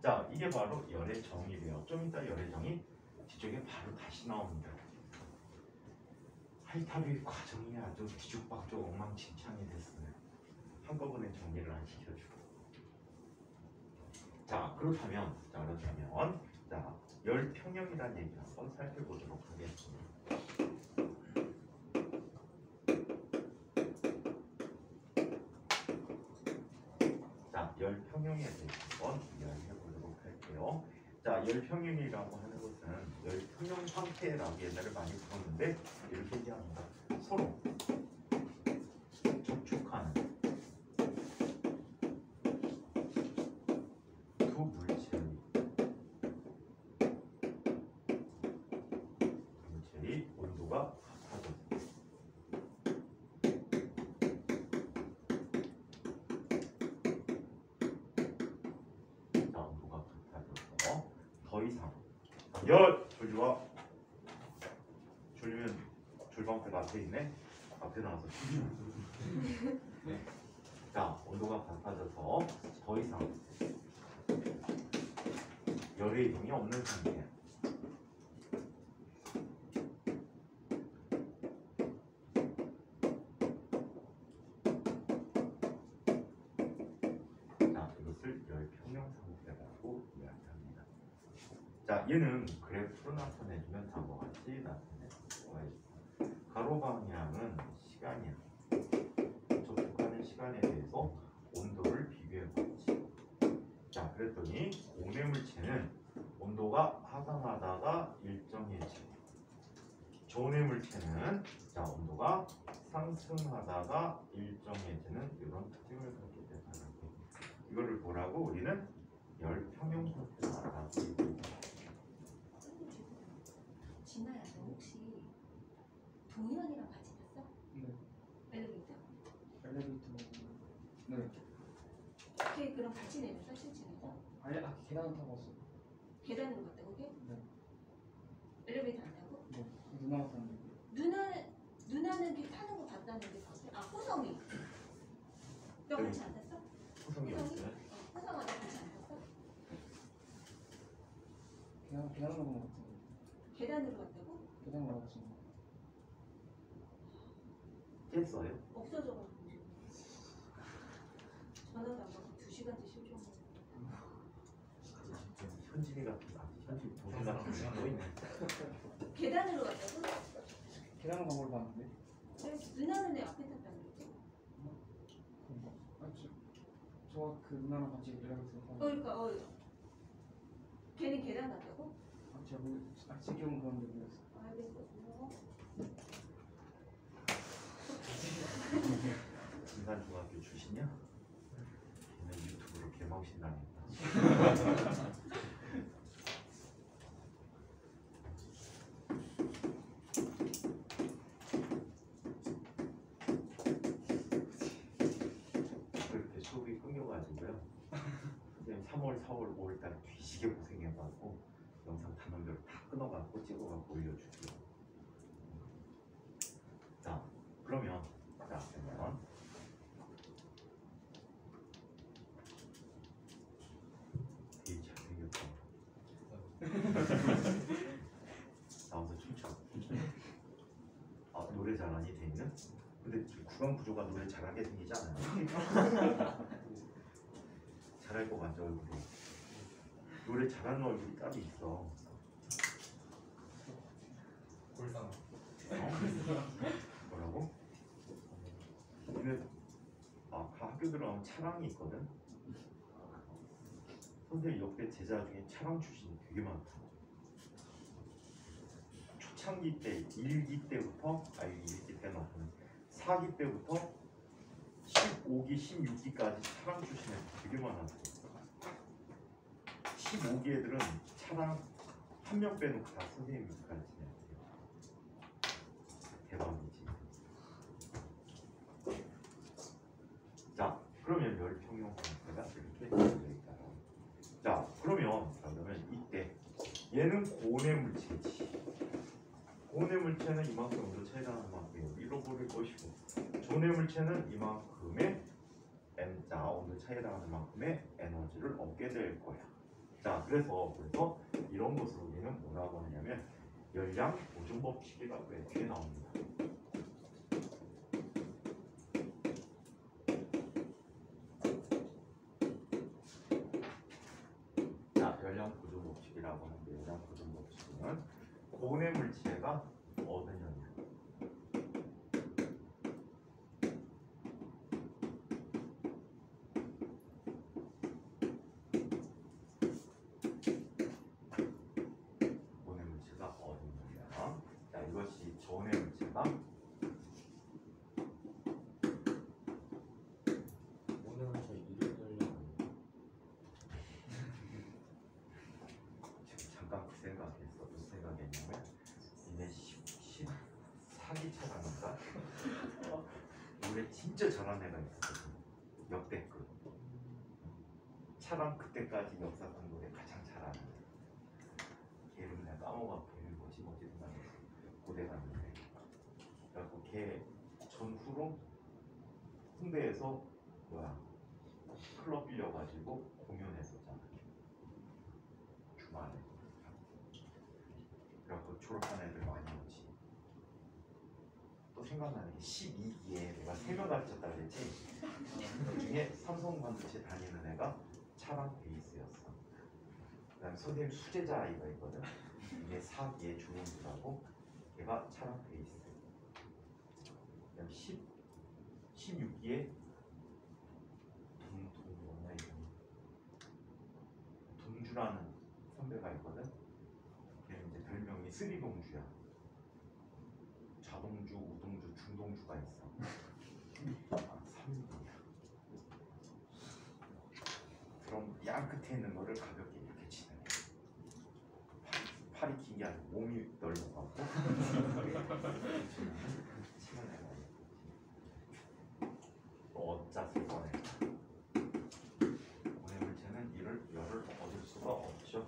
자, 이게 바로 열의 정의래요. 좀 이따 열의 정의 뒤쪽에 바로 다시 나옵니다. 하이탑의 과정이 아주 뒤죽박죽 엉망진창이 됐어요. 한꺼번에 정리를 안 시켜주고. 자, 그렇다면 열 평형이라는 얘기를 한번 살펴보도록 하겠습니다. 자, 열 평형에 대해서 한번 이야기해 보도록 할게요. 자, 열평형이라고 하는 것은 열평형 상태라고 옛날에 많이 불렀는데 이렇게 얘기합니다. 서로 접촉하는 두 물체의 온도가 같아졌다. 자, 온도가 같아져서 더 이상 졸지마. 졸리면 졸방패가 앞에 있네. 앞에 나와서 네. 자, 온도가 같아져서 더 이상 열의 이동이 없는 상태. 자, 이것을 열평형 상태라고 이야기합니다. 자, 얘는 그래프로 나타내주면 다음과 같이 나타낼 수가 있습니다. 가로 방향은 시간이야. 접촉하는 시간에 대해서 온도를 비교해봤지. 자, 그랬더니 고내 물체는 온도가 하강하다가 일정해지고, 저온의 물체는 자, 온도가 상승하다가 일정해지는 이런 특징을 갖게 된다는 거. 이거를 뭐라고 우리는 열평형 상태라고 얘기합니다. 진아야, 너 혹시 동현이랑 같이 탔어? 네. 엘리베이터? 엘리베이터. 네. 걔 그럼 같이 내렸어? 실층에서? 아니, 계단 타고 왔어요. 계단으로 갔다고 걔? 네. 엘리베이터 안 타고? 네. 누나가 탔는데. 누나는 걔 타는 거 봤다는데 봤어? 아, 호성이. 너 같이 안 탔어? 호성이 어딨어요? 호성아, 너 같이 안 탔어? 계단으로 간것 같아요. 계단으로 갔다고? 계단으로 갔어요. 깼어요? 없어져가지고. 전화도 안 받고 2시간째 실종. 현진이 같은 현진 도시 같은 거 있네. 계단으로 갔다고? 계단으로 간 걸 봤는데. 누나는 내 앞에 탔다는 거지? 저그 누나랑 같이 엘리베이터 타고. 그러니까 걔는 계단 갔다고? 제가 지금 그런데 그랬어요. 알겠어. 진산중학교 출신이야? 걔는 유튜브로 개망신 당했다. 그렇게 수업이 끊겨가지고요. 선생님 3월, 4월, 5월달 뒤지게 고생해가지고 영상 단원별로 다 끊어갖고 찍어갖고 올려줄게요. 자, 그러면 되게 잘생겼다. 나와서 춤춰. 아, 노래 잘하니 대인은? 근데 지금 구강 구조가 노래 잘하게 생기지 않아요? 잘할 것 같죠 얼굴이? 노래 잘하는 얼굴이 따로 있어. 골상. 뭐라고? 근데 학교 들어가면 차랑이 있거든. 선생님 옆에 제자 중에 차랑 출신이 되게 많다. 초창기 때 1기 때부터 1기 때는 없는 4기 때부터 15기, 16기까지 차랑 출신 애들 되게 많았어. 15기 애들은 차랑 한 명 빼놓고 다 선생님이 가르치네. 대박이지. 자, 그러면 열평형 상태가 이렇게 되어 있다. 자, 그러면 이때 얘는 고내 물체지. 고내 물체는 이만큼 온도 차이 나는 만큼 잃어버릴 것이고, 조내 물체는 이만큼의 N자 온도 차이 나는 만큼의 에너지를 얻게 될 거야. 자, 그래서 이런 것으로 얘는 뭐라고 하냐면 열량 보존 법칙이라고 이렇게 나옵니다. 자, 열량 보존 법칙이라고 하는데 열량 보존 법칙은 고내 물체가 얻은 열량. 진짜 잘한 애가 있었거든. 역대급. 차랑 그때까지 역사상도에 가장 잘하는 걔를 내가 까먹었고 뭐지 고대 갔는데 그래갖고 걔 전후로 홍대에서 클럽 빌려가지고 공연했었잖아 주말에. 그래갖고 졸업한 애들 많이 오지. 또 생각나는 게 12기에 내가 3명 가르쳤다 그랬지. 그 중에 삼성 반도체 다니는 애가 차랑 베이스였어. 그다음 선생님 수제자 아이가 있거든. 이게 4기에 조용수라고 걔가 차랑 베이스. 그다음 16기에 동주라는 선배가 있거든. 걔는 이제 별명이 쓰리동주야. 좌동주, 우동주, 중동주가 있어. 3동이야. 그럼 양 끝에 있는 거를 가볍게 이렇게 치는 거야. 팔이 긴 게 아니고 몸이 넓어갖고 치면 애가 어짜 쓸 거네. 오늘 문제는 열을 얻을 수가 없죠.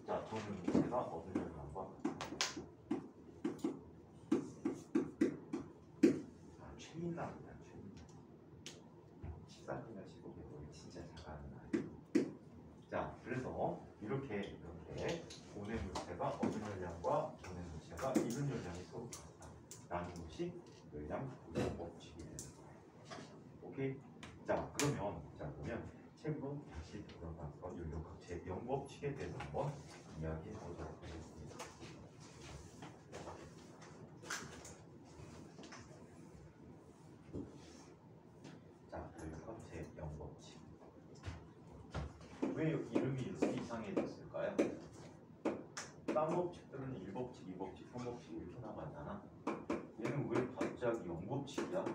자, 저는 문제가 얻으려는 거. 최민남이다. 최민남. 14분이나 15개 진짜 잘하는 아이. 자, 그래서 이렇게 보내 물체가 얻은 열량과 보내 물체가 잃은 열량이 서로 같다라는 것이 열량 구성 법칙이 되는 거예요. 오케이? 자, 그러면 책으로 다시 돌아가서 연료각체 영법칙에 대해서 한번 이야기해 보도록 하겠습니다. 자, 연료각체 영법칙. 왜 이름이 이렇게 이상해졌을까요? 딴 법칙들은 1법칙, 2법칙, 3법칙 이렇게 나가잖아. 얘는 왜 갑자기 영법칙이야?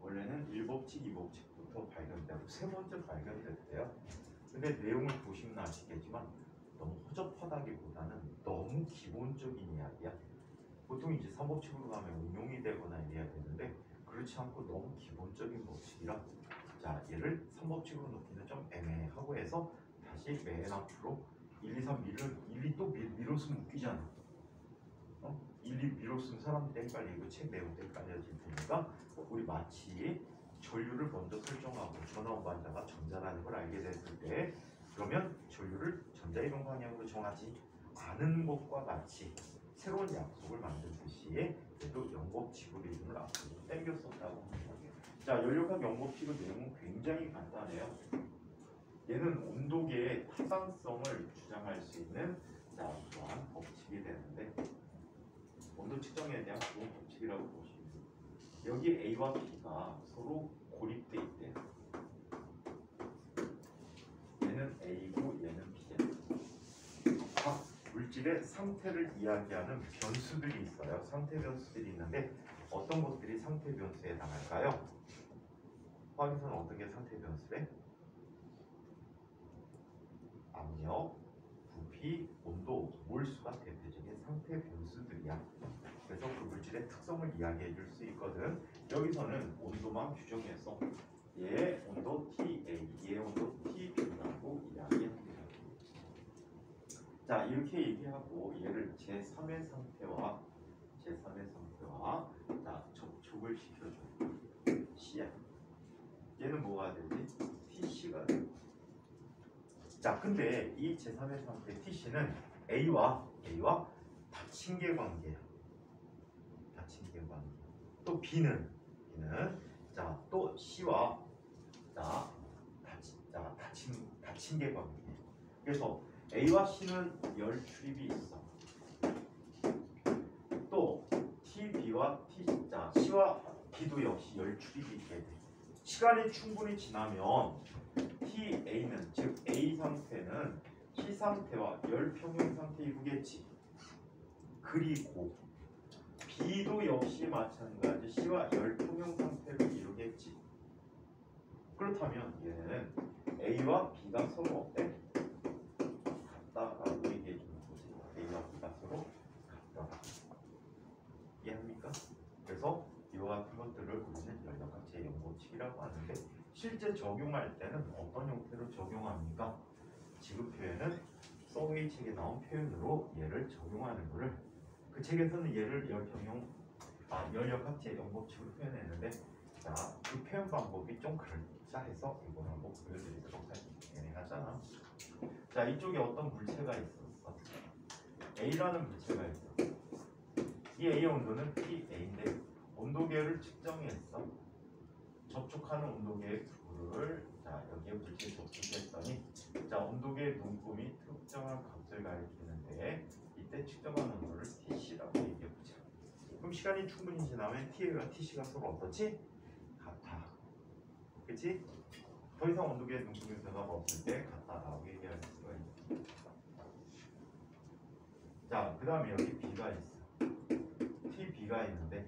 원래는 1법칙, 2법칙부터 발견되고 세 번째 발견됐대요. 근데 내용을 보시면 아시겠지만 너무 허접하다기보다는 너무 기본적인 이야기야. 보통 이제 3법칙으로 가면 응용이 되거나 이래야 되는데 그렇지 않고 너무 기본적인 법칙이라 자, 얘를 3법칙으로 놓기는 좀 애매하고 해서 다시 맨 앞으로 1, 2, 3 1, 2 또 미뤘으면 웃기잖아. 1, 2 미뤘으면 사람들이 헷갈리고 책 내용도 헷갈려질 테니까 우리 마치 전류를 먼저 설정하고 전화운반자가 전자라는 걸 알게 됐을 때 그러면 전류를 전자이동 방향으로 정하지 않은 것과 같이 새로운 약속을 만들듯이 그래도 영법칙으로 이름을 앞으로 당겼었다고 합니다. 자, 연료각 영법칙의 내용은 굉장히 간단해요. 얘는 온도계의 타당성을 주장할 수 있는 그러한 법칙이 되는데 온도 측정에 대한 기본 법칙이라고 보시면 돼요. 여기 A와 B가 서로 고립돼 있대요. 얘는 A고 얘는 B야. 각 물질의 상태를 이야기하는 변수들이 있어요. 상태 변수들이 있는데 어떤 것들이 상태 변수에 해당할까요? 화학에서는 어떻게 상태 변수래? 압력, 부피, 온도, 몰수가 대표적인 상태 변수들이야. 그래서 그 물질의 특성을 이야기해 줄 수 있거든. 여기서는 온도만 규정해서 얘 온도 TA, 얘 온도 TB라고 이야기합니다. 자, 이렇게 얘기하고 얘를 제3의 상태와 자, 접촉을 시켜줘. C야. 얘는 뭐가 되지? TC가 돼. 자, 근데 이 제3의 상태 TC는 A와 닫힌계 관계야. 닫힌계 관계. 또 B는 자, 또 C와 닫힌계 관계. 그래서 A와 C는 열 출입이 있어. 또 TB와 C와 B도 역시 열 출입이 있게 돼. 시간이 충분히 지나면 TA는 즉 A 상태는 C 상태와 열 평형 상태 이루겠지. 그리고 B도 역시 마찬가지 C와 열 평형 상태를 이루겠지. 그렇다면 얘는 A와 B가 서로 어때? 같다라고 얘기해 주는 거지. A와 B가 서로 같다. 법칙이라고 하는데 실제 적용할 때는 어떤 형태로 적용합니까? 지금 표현은 서웨이 책에 나온 표현으로 얘를 적용하는 거를 그 책에서는 얘를 열역학제 영법칙으로 표현했는데 자, 그 표현 방법이 좀 그럴싸해서 이걸 한번 보여드리도록 할게요. 하잖아. 자, 이쪽에 어떤 물체가 있었어. A라는 물체가 있어. 이 A의 온도는 PA인데 온도계를 측정했어. 접촉하는 온도계의 불을 자 여기에 물체에 접촉했더니 자 온도계의 눈금이 특정한 값을 가리키는데 이때 측정한 온도를 TC라고 얘기해보자. 그럼 시간이 충분히 지나면 TA와 TC가 서로 어떻지? 같아. 그치? 더 이상 온도계의 눈금의 변화가 없을 때 같다라고 얘기할 수가 있어. 자, 그 다음에 여기 B가 있어. TB가 있는데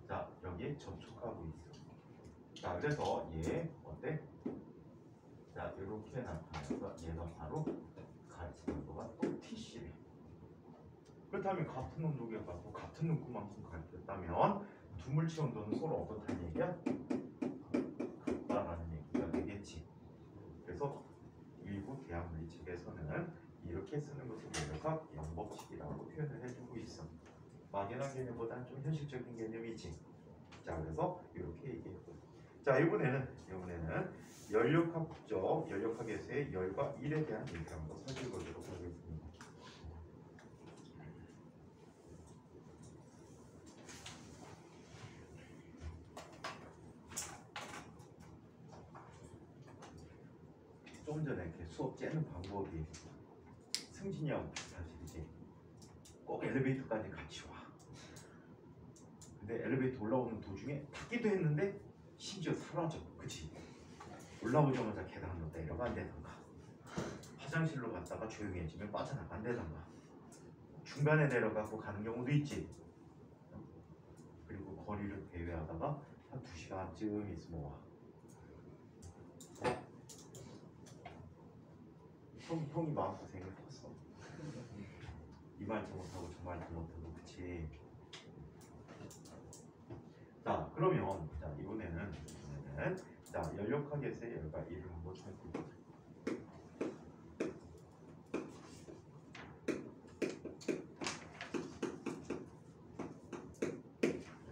자, 여기에 접촉하고 있어. 자, 그래서 얘 어때? 자, 이렇게 나타나서 얘가 바로 같은 온도가 또 TC래. 그렇다면 같은 온도계 갖고 같은 눈금만큼 가르쳤다면 두 물체 온도는 서로 어떻다는 얘기야? 같다라는 얘기가 되겠지. 그래서 일부 대학 물리책에서는 이렇게 쓰는 것을 열역학 영법칙이라고 표현을 해주고 있어. 막연한 개념보다는 좀 현실적인 개념이지. 자, 그래서 이렇게 얘기했고. 자, 이번에는 열역학에서의 열과 일에 대한 얘기를 한번 살펴보도록 하겠습니다. 좀 전에 이렇게 수업 째는 방법이 승진이하고 비슷하지, 그치? 꼭 엘리베이터까지 같이 와. 근데 엘리베이터 올라오는 도중에 탔기도 했는데 심지어 사라져, 그치? 올라오자마자 계단으로 내려간다던가 화장실로 갔다가 조용해지면 빠져나간다던가 중간에 내려가고 가는 경우도 있지. 그리고 거리를 배회하다가 한 2시간쯤 있으면 와. 형이 마음고생을 했어. 이 말도 못하고 저 말도 못하고, 그치? 자, 그러면 자 이번에는 자 열역학에서의 열과 일을 한번 살펴보자.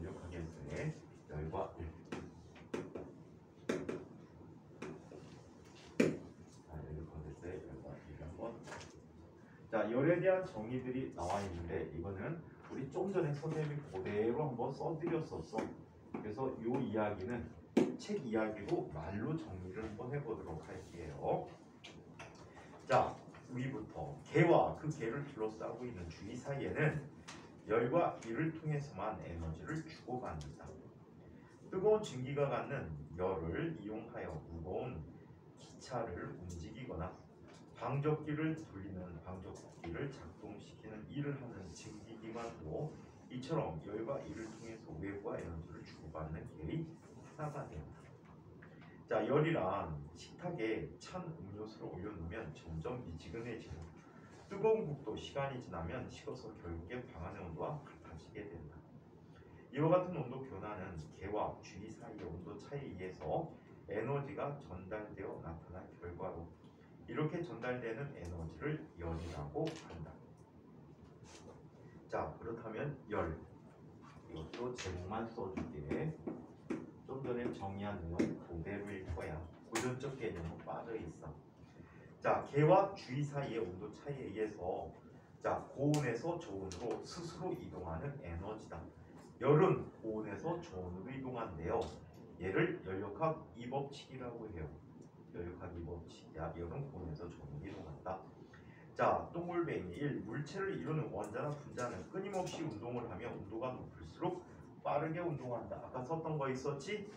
열역학에서의 열과 일. 자, 열역학에서의 열과 일을 한번. 자, 열에 대한 정의들이 나와 있는데 이거는 우리 좀 전에 선생님이 그대로 한번 써드렸었어. 그래서 이 이야기는 책 이야기로 말로 정리를 한번 해보도록 할게요. 자, 위부터 개와 그 개를 둘러싸고 있는 주위 사이에는 열과 일을 통해서만 에너지를 주고받는다. 뜨거운 증기가 갖는 열을 이용하여 무거운 기차를 움직이거나 방적기를 돌리는 방적기를 작동시키는 일을 하는 증기기관도 이처럼 열과 일을 통해서 외부와 에너지를 주고받는 계의 하나가 된다. 자, 열이란 식탁에 찬 음료수를 올려놓으면 점점 미지근해지고 뜨거운 국도 시간이 지나면 식어서 결국에 방 안의 온도와 같아지게 된다. 이와 같은 온도 변화는 개와 주위 사이의 온도 차이에 의해서 에너지가 전달되어 나타난 결과로 이렇게 전달되는 에너지를 열이라고 한다. 자, 그렇다면 열 이것도 제목만 써줄게. 좀 전에 정의한 내용 그대로일 거야. 고전적 개념은 빠져있어. 자, 개와 주위 사이의 온도 차이에 의해서 자, 고온에서 저온으로 스스로 이동하는 에너지다. 열은 고온에서 저온으로 이동한대요. 얘를 열역학 이법칙이라고 해요. 열역학 이법칙이야. 열은 고온에서 저온으로 이동한다. 자, 동글뱅이 1. 물체를 이루는 원자나 분자는 끊임없이 운동을 하며 온도가 높을수록 빠르게 운동한다. 아까 썼던 거 있었지?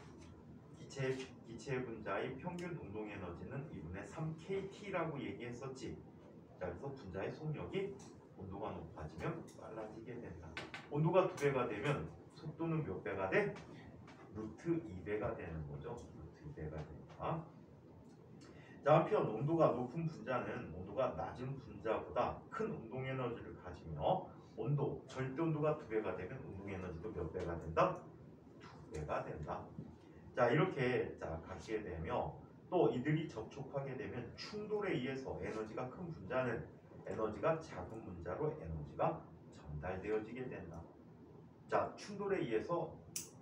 기체 분자의 평균 운동 에너지는 2분의 3kT라고 얘기했었지. 자, 그래서 분자의 속력이 온도가 높아지면 빨라지게 된다. 온도가 2배가 되면 속도는 몇 배가 돼? 루트 2배가 되는 거죠. 루트 2배가 된다. 자, 한편 온도가 높은 분자는 온도가 낮은 분자보다 큰 운동 에너지를 가지며 절대 온도 온도가 2배가 되면 운동 에너지도 몇 배가 된다? 2배가 된다. 자, 이렇게 자 갖게 되며 또 이들이 접촉하게 되면 충돌에 의해서 에너지가 큰 분자는 에너지가 작은 분자로 에너지가 전달되어지게 된다. 자, 충돌에 의해서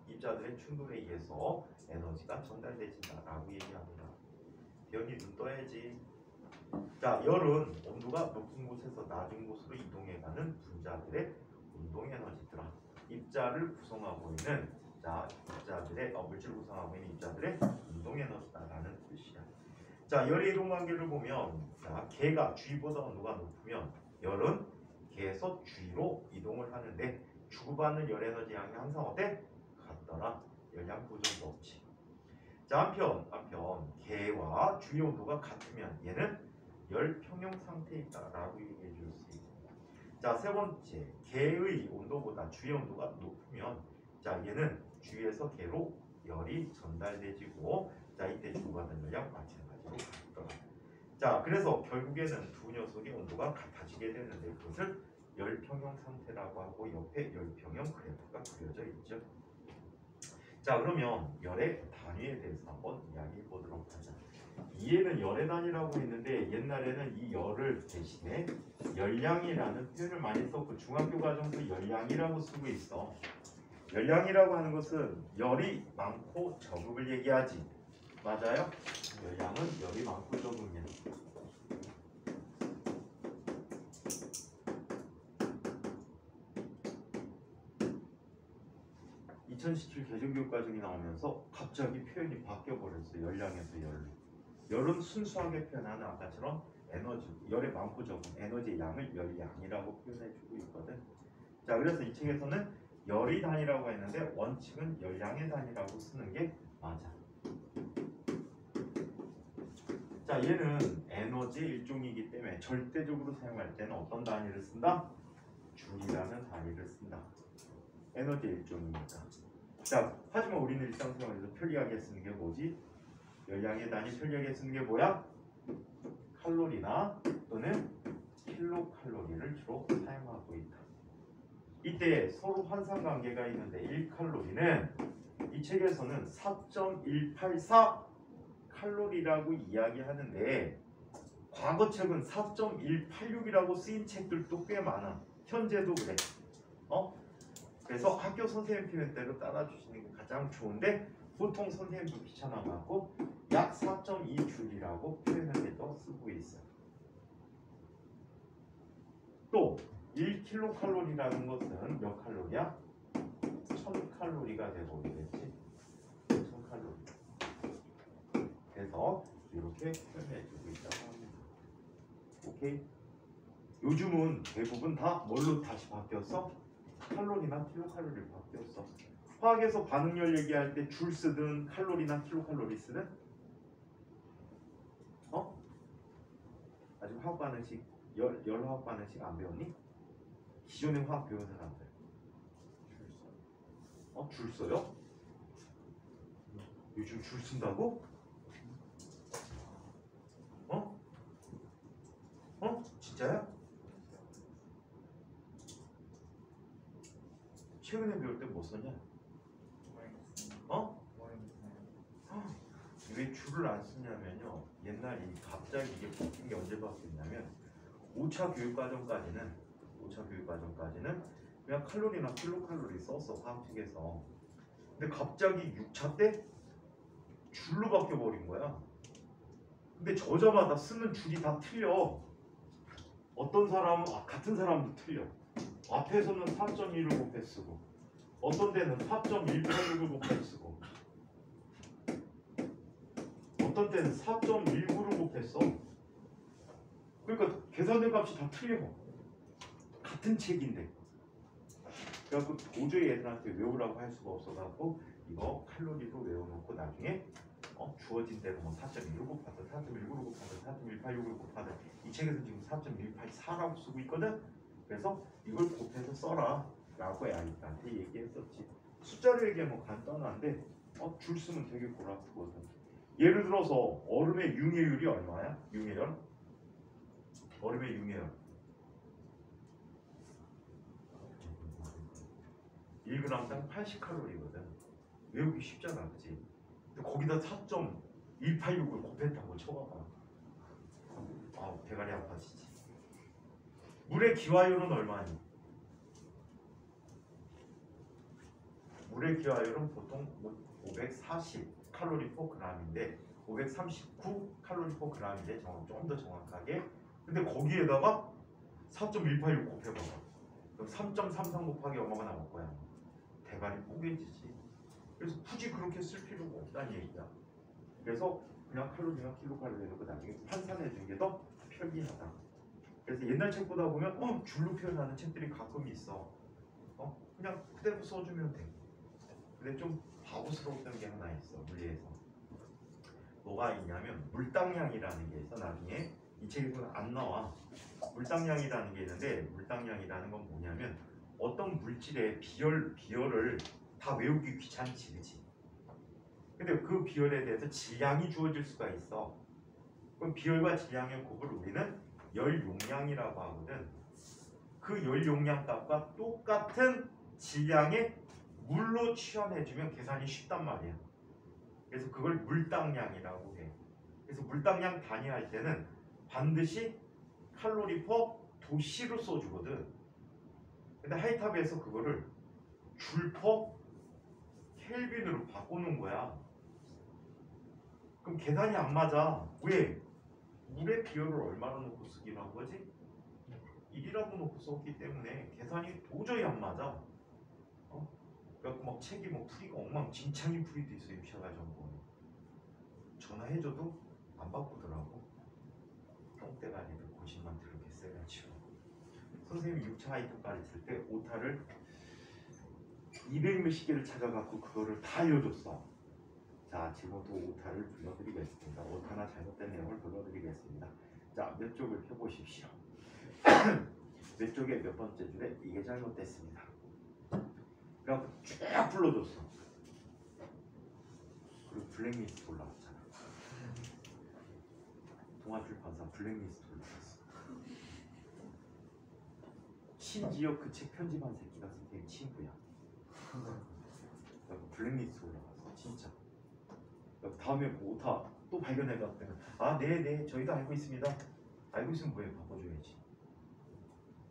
입자들의 충돌에 의해서 에너지가 전달되진다라고 얘기합니다. 대현이 눈 떠야지. 자, 열은 온도가 높은 곳에서 낮은 곳으로 이동해가는 분자들의 운동 에너지들아. 입자를 구성하고 있는 자 입자들의 물질을 구성하고 있는 입자들의 운동 에너지다라는 뜻이야. 자, 열의 이동 관계를 보면 자 개가 주위보다 온도가 높으면 열은 개에서 주위로 이동을 하는데 주고받는 열 에너지 양이 항상 어때? 같더라. 열량 보존도 없지. 자, 한편 개와 주위 온도가 같으면 얘는 열 평형 상태에 있다라고 얘기해 줄 수 있고. 자, 세 번째, 개의 온도보다 주위 온도가 높으면 자 얘는 주위에서 개로 열이 전달되지고 자 이때 주고받는 열량 마찬가지로 같더라. 자, 그래서 결국에는 두 녀석의 온도가 같아지게 되는데 그것을 열평형 상태라고 하고 옆에 열평형 그래프가 그려져 있죠. 자, 그러면 열의 단위에 대해서 한번 이야기해 보도록 하자. 이해는 열의 단위라고 했는데 옛날에는 이 열을 대신에 열량이라는 표현을 많이 썼고 중학교 과정도 열량이라고 쓰고 있어. 열량이라고 하는 것은 열이 많고 적음을 얘기하지. 맞아요? 열량은 열이 많고 적음이야. 2017 개정교육과정이 나오면서 갑자기 표현이 바뀌어버렸어요. 열량에서 열로. 열은 순수하게 표현하는 아까처럼 에너지, 열의 많고 적은 에너지의 양을 열량이라고 표현해주고 있거든. 자, 그래서 이 책에서는 열의 단위라고 했는데 원칙은 열량의 단위라고 쓰는 게 맞아. 자, 얘는 에너지의 일종이기 때문에 절대적으로 사용할 때는 어떤 단위를 쓴다? 줄이라는 단위를 쓴다. 에너지의 일종이니까. 자, 하지만 우리는 일상생활에서 편리하게 쓰는 게 뭐지? 열량의 단위 편리하게 쓰는 게 뭐야? 칼로리나 또는 킬로칼로리를 주로 사용하고 있다. 이때 서로 환상관계가 있는데 1칼로리는 이 책에서는 4.184 칼로리라고 이야기하는데 과거책은 4.186이라고 쓰인 책들도 꽤 많아. 현재도 그래. 그래서 학교 선생님 표현대로 따라주시는 게 가장 좋은데 보통 선생님도 귀찮아갖고 약 4.2줄이라고 표현을 해서 쓰고 있어요. 또 1kcal라는 것은 몇 칼로리야? 1000칼로리가 되버리겠지. 1000칼로리. 그래서 이렇게 표현해주고 있다고 합니다. 오케이? 요즘은 대부분 다 뭘로 다시 바뀌었어? 칼로리나 킬로칼로리로 바뀌었어. 화학에서 반응열 얘기할 때 줄 쓰든 칼로리나 킬로칼로리 쓰든? 아직 화학 반응식, 열 화학 반응식 안 배웠니? 기존에 화학 배운 사람들. 줄 써요? 요즘 줄 쓴다고? 진짜야? 최근에 배울 때 뭐 썼냐? 왜 줄을 안 쓰냐면요. 옛날에 갑자기 이게 바뀐 게 언제 바뀌었냐면 5차 교육과정까지는 그냥 칼로리나 킬로칼로리 썼어, 화학책에서. 근데 갑자기 6차 때 줄로 바뀌어버린 거야. 근데 저자마다 쓰는 줄이 다 틀려. 어떤 사람은 같은 사람도 틀려. 앞에서는 4.1을 곱해 쓰고 어떤 데는 4.186을 곱해 쓰고 어떤 때는 4.19를 곱했어. 그러니까 계산된 값이 다 틀려. 같은 책인데. 그래갖고 도저히 애들한테 외우라고 할 수가 없어갖고 이거 칼로리로 외워놓고 나중에 주어진 대로 뭐 4.1을 곱하든 4.19를 곱하든 4.186을 곱하든 이 책에서 지금 4.184라고 쓰고 있거든. 그래서 이걸 곱해서 써라 라고 애들한테 얘기했었지. 숫자로 얘기하면 간단한데 줄 쓰면 되게 골아프거든. 예를 들어서 얼음의 융해율이 얼마야? 융해열? 얼음의 융해열 1g당 80칼로리거든. 외우기 쉽잖아, 그치? 근데 거기다 4.186을 곱했다고 쳐봐봐. 아, 대가리 아파지지. 물의 기화율은 얼마니? 물의 기화율은 보통 540 칼로리 퍼 g인데 539 칼로리 퍼 g인데 좀 더 정확하게. 근데 거기에다가 4.186 곱해봐봐. 그럼 3.33 곱하기 얼마가 나올 거야? 대가리 뽀개지지. 그래서 굳이 그렇게 쓸 필요가 없다는 얘기야. 그래서 그냥 칼로리나 킬로칼로리 해놓고 나중에 환산해 주는 게 더 편리하다. 그래서 옛날 책 보다 보면 줄로 표현하는 책들이 가끔 있어. 그냥 그대로 써주면 돼. 근데 좀 바보스러웠던 게 하나 있어. 물리에서 뭐가 있냐면 물당량이라는 게 있어. 나중에 이 책에서는 안 나와. 물당량이라는 게 있는데, 물당량이라는 건 뭐냐면 어떤 물질의 비열을 다 외우기 귀찮지, 그치? 근데 그 비열에 대해서 질량이 주어질 수가 있어. 그럼 비열과 질량의 곱을 우리는 열 용량이라고 하거든. 그 열 용량 값과 똑같은 질량의 물로 취환해주면 계산이 쉽단 말이야. 그래서 그걸 물당량이라고 해. 그래서 물당량 단위할 때는 반드시 칼로리 퍼 도시로 써주거든. 근데 하이탑에서 그거를 줄 퍼 켈빈으로 바꿔놓은 거야. 그럼 계산이 안 맞아. 왜? 물의 비율을 얼마로 놓고 쓰기로 한 거지? 1이라고 놓고 썼기 때문에 계산이 도저히 안 맞아. 그래갖고 막 책이 뭐 풀이가 엉망진창인 풀이도 있어요. 유시아가 전부 전화해줘도 안 바꾸더라고. 똥대가 아니라 고집만 들게 세가지고. 선생님이 6차 아이템 가르칠 때 오타를 200몇십 개를 찾아갖고 그거를 다 알려줬어. 자, 지금부터 오타를 불러드리겠습니다. 오타나 잘못된 내용을 불러드리겠습니다. 자, 몇 쪽을 펴보십시오. 몇 쪽에 몇 번째 줄에 이게 잘못됐습니다. 그래갖고 쭉 불러줬어. 그리고 블랙리스트 올라왔잖아. 동아출판사 블랙리스트 올라왔어. 심지어 그 책 편집한 새끼가 선생님 친구야. 그래갖고 블랙리스트 올라왔어. 진짜. 다음에 뭐 오타 또 발견해봤더니 네네 저희도 알고 있습니다. 알고 있으면 뭐해? 바꿔줘야지.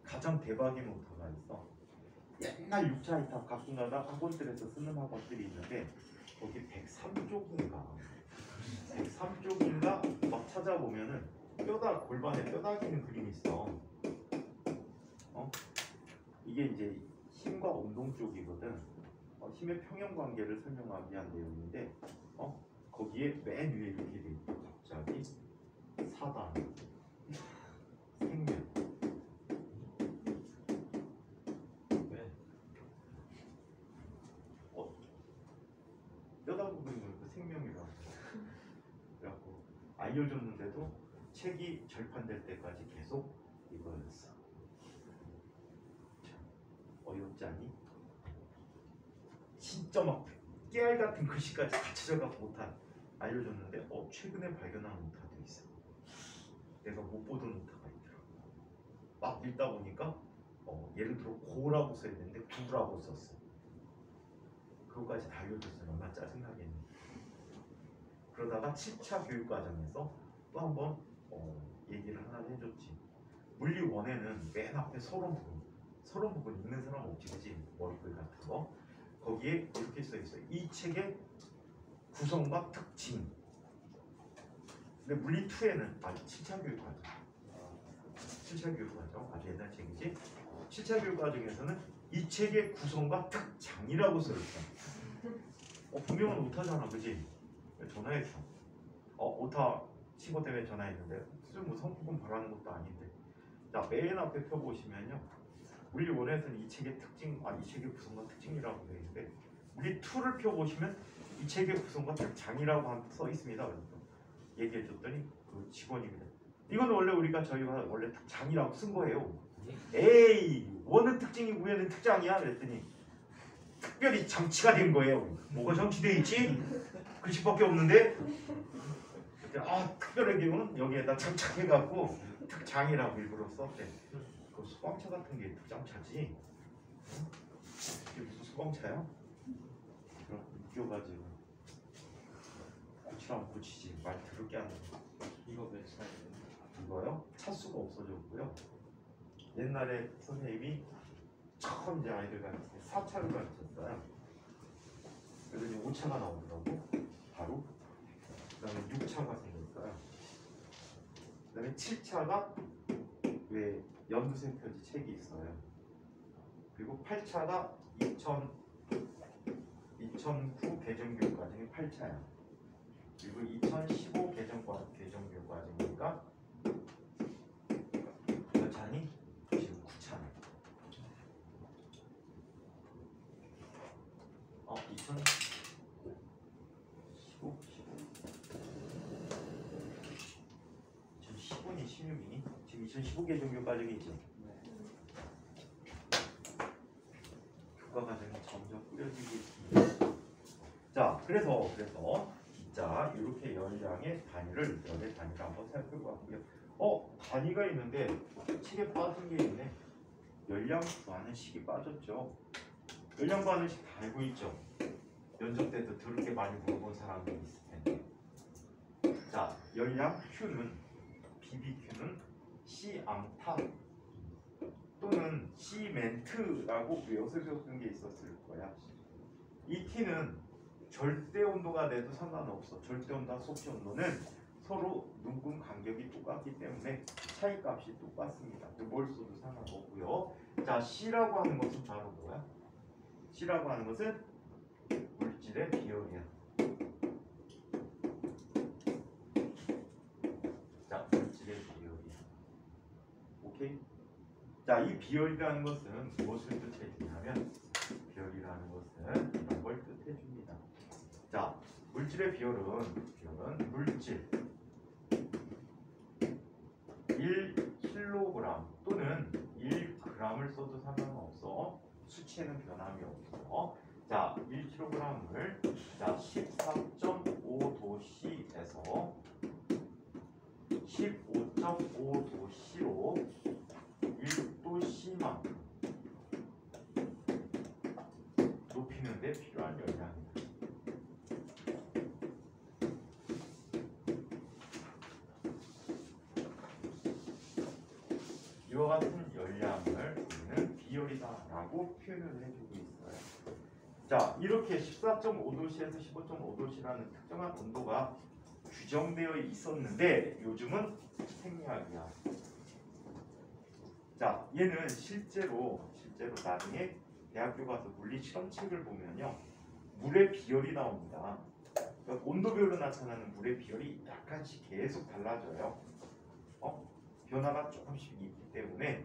가장 대박인 오타가 있어. 옛날 6차 아이탑 가끔가다 학원들에서 쓰는 학원들이 있는데 거기 103쪽인가 막 찾아보면은 골반에 뼈다귀는 그림이 있어. 이게 이제 힘과 운동 쪽이거든. 힘의 평형 관계를 설명하기 위한 내용인데 거기에 맨 위에 이렇게 돼 있고 갑자기 사단, 생명. 뼈다귀 부분이 생명이라고. 그래갖고 알려줬는데도 책이 절판될 때까지 계속 이거였어. 어이없지 않니? 진짜 막 깨알 같은 글씨까지 다 찾아가고 오타 알려줬는데 최근에 발견한 오타도 있어. 내가 못 보던 오타가 있더라고. 막 읽다 보니까 예를 들어 고라고 써야 되는데 구라고 썼어. 그거까지 다 알려줬으면 얼마나 짜증나겠니. 그러다가 7차 교육과정에서 또 한 번 얘기를 하나 해줬지. 물리 1에는 맨 앞에 서론 부분 읽는 사람 없지, 그치? 머리글 같은 거. 거기에 이렇게 써있어요. 이 책의 구성과 특징. 근데 물리 2에는 7차 교육과정. 7차 교육과정 아주 옛날 책이지. 7차 교육과정에서는 이 책의 구성과 특장이라고 써있어. 분명은 오타잖아, 그치? 전화했어. 오타 신고 때문에 전화했는데 뭐 상품권 바라는 것도 아닌데. 자, 맨 앞에 펴보시면요. 물리 1에서는 이 책의 특징, 이 책의 구성과 특징이라고 되어 있는데 물리 2를 펴보시면 이 책의 구성과 특장이라고 써 있습니다. 그래서 얘기해줬더니 그 직원입니다. 이건 원래 저희가 원래 특장이라고 쓴 거예요. 에이, 1은 특징이고 2는 특장이야. 그랬더니 특별히 장치가 된 거예요. 뭐가 장치돼 있지? 글씨밖에 없는데. 특별한 경우는 여기에다 장착해갖고 특장이라고 일부러 썼대. 그 소방차 같은 게 특장차지. 이게 무슨 뻥차요? 그럼 웃겨가지고 고치라면 고치지 말 더럽게 하네. 이거 몇 차예요? 이거요? 차수가 없어졌고요. 옛날에 선생님이 처음 이제 아이들 가르칠 때 4차를 가르쳤어요. 그랬더니 5차가 나오더라고 바로. 그 다음에 6차가 생겼어요. 그 다음에 7차가 왜 연두색 표지 책이 있어요. 그리고 8차가 2009 개정교육과정이 8차야. 그리고 2015 개정교육과정이니까 몇 차니? 지금 9차네. 2015니 16이니? 지금 2015 개정교육과정이지. 교과 과정이 점점 꾸려지고 있습니다. 자, 그래서 자 이렇게 열량의 단위를 열의 단위를 한번 살펴봤고요. 단위가 있는데 책에 빠진 게 있네. 열량 구하는 식이 빠졌죠. 열량 구하는 식 다 알고 있죠. 면접 때도 더럽게 많이 물어본 사람들이 있을 텐데. 자, 열량 Q는 BBQ는 C암타 또는 C멘트라고 외워서 게 있었을 거야. 이 T는 절대 온도가 돼도 상관없어. 절대 온도와 속시 온도는 서로 눈금 간격이 똑같기 때문에 차이 값이 똑같습니다. 뭘 써도 상관없고요. 자, C라고 하는 것은 바로 뭐야? C라고 하는 것은 물질의 비율이야. 자, 물질의 비율이야. 오케이? 자, 이 비율이라는 것은 무엇을 뜻해 주냐면 비율이라는 것은 이런 걸 뜻해 줍니다. 자, 물질의 비율은 물질 1kg 또는 1g을 써도 상관없어. 수치에는 변함이 없어. 자, 1kg을 자 14.5도씨에서 15.5도씨로 1도씨만큼 높이는 데 필요한 열량입니다. 이와 같은 열량을 우리는 비열이다라고 표현을 해주고 있어요. 자, 이렇게 14.5도씨에서 15.5도씨라는 특정한 온도가 규정되어 있었는데 요즘은 생략이야. 자, 얘는 실제로 나중에 대학교 가서 물리 실험책을 보면요, 물의 비열이 나옵니다. 그러니까 온도별로 나타나는 물의 비열이 약간씩 계속 달라져요. 변화가 조금씩 있기 때문에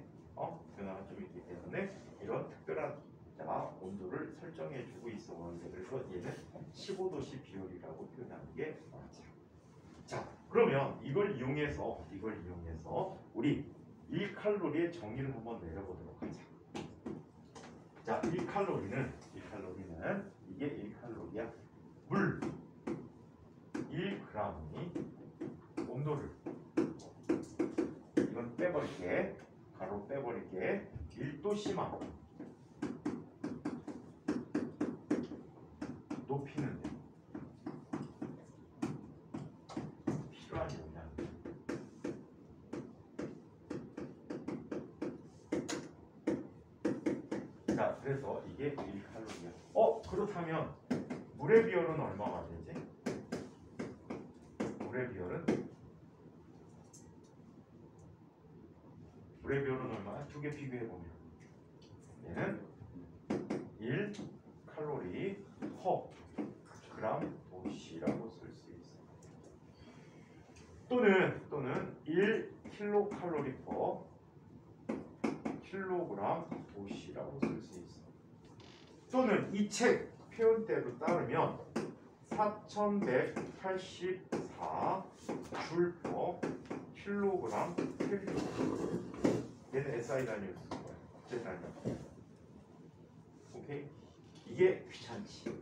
이런 특별한 온도를 설정해주고 있었는데, 그래서 얘는 15도씨 비율이라고 표현하는 게 맞아. 자, 그러면 이걸 이용해서 우리 1칼로리의 정의를 한번 내려보도록 하자. 자, 1칼로리는 이게 1칼로리야. 물 1g이 온도를, 이건 빼버릴게, 가로 빼버릴게, 1도씨만 높이는 데 필요한 영양. 자, 그래서 이게 1칼로리야. 그렇다면 물의 비율은 얼마가 되지? 물의 비율은 얼마야? 두 개 비교해보면 얘는 1칼로리 퍼 그램 도시라고 쓸 수 있어. 또는 1킬로칼로리 퍼 킬로그램 도시라고 쓸 수 있어. 또는 이 책 표현대로 따르면 4184 줄 퍼 킬로그램 켈빈. 얘는 SI 단위로 쓸 거야. 제 단위. 오케이? 이게 귀찮지.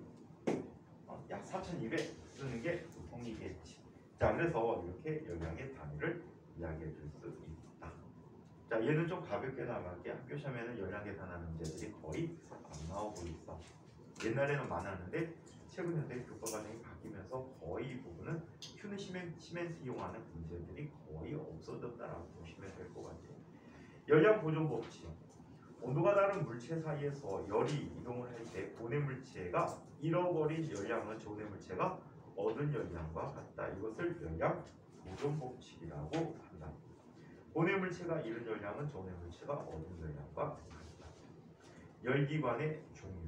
약 4200 쓰는 게 보통이겠지. 자, 그래서 이렇게 열량의 단위를 이야기해 줄 수 있다. 자, 얘는 좀 가볍게 나갈게. 학교 시험에는 열량 계산하는 문제들이 거의 안 나오고 있어. 옛날에는 많았는데 최근 현대 교과 과정이 바뀌면서 거의 이 부분은 큐는 시멘트 이용하는 문제들이 거의 없어졌다라고 보시면 될 것 같아요. 열량 보존 법칙. 온도가 다른 물체 사이에서 열이 이동을 할 때 고내 물체가 잃어버린 열량은 조내 물체가 얻은 열량과 같다. 이것을 열량 보존 법칙이라고 한다. 고내 물체가 잃은 열량은 조내 물체가 얻은 열량과 같다. 열기관의 종류.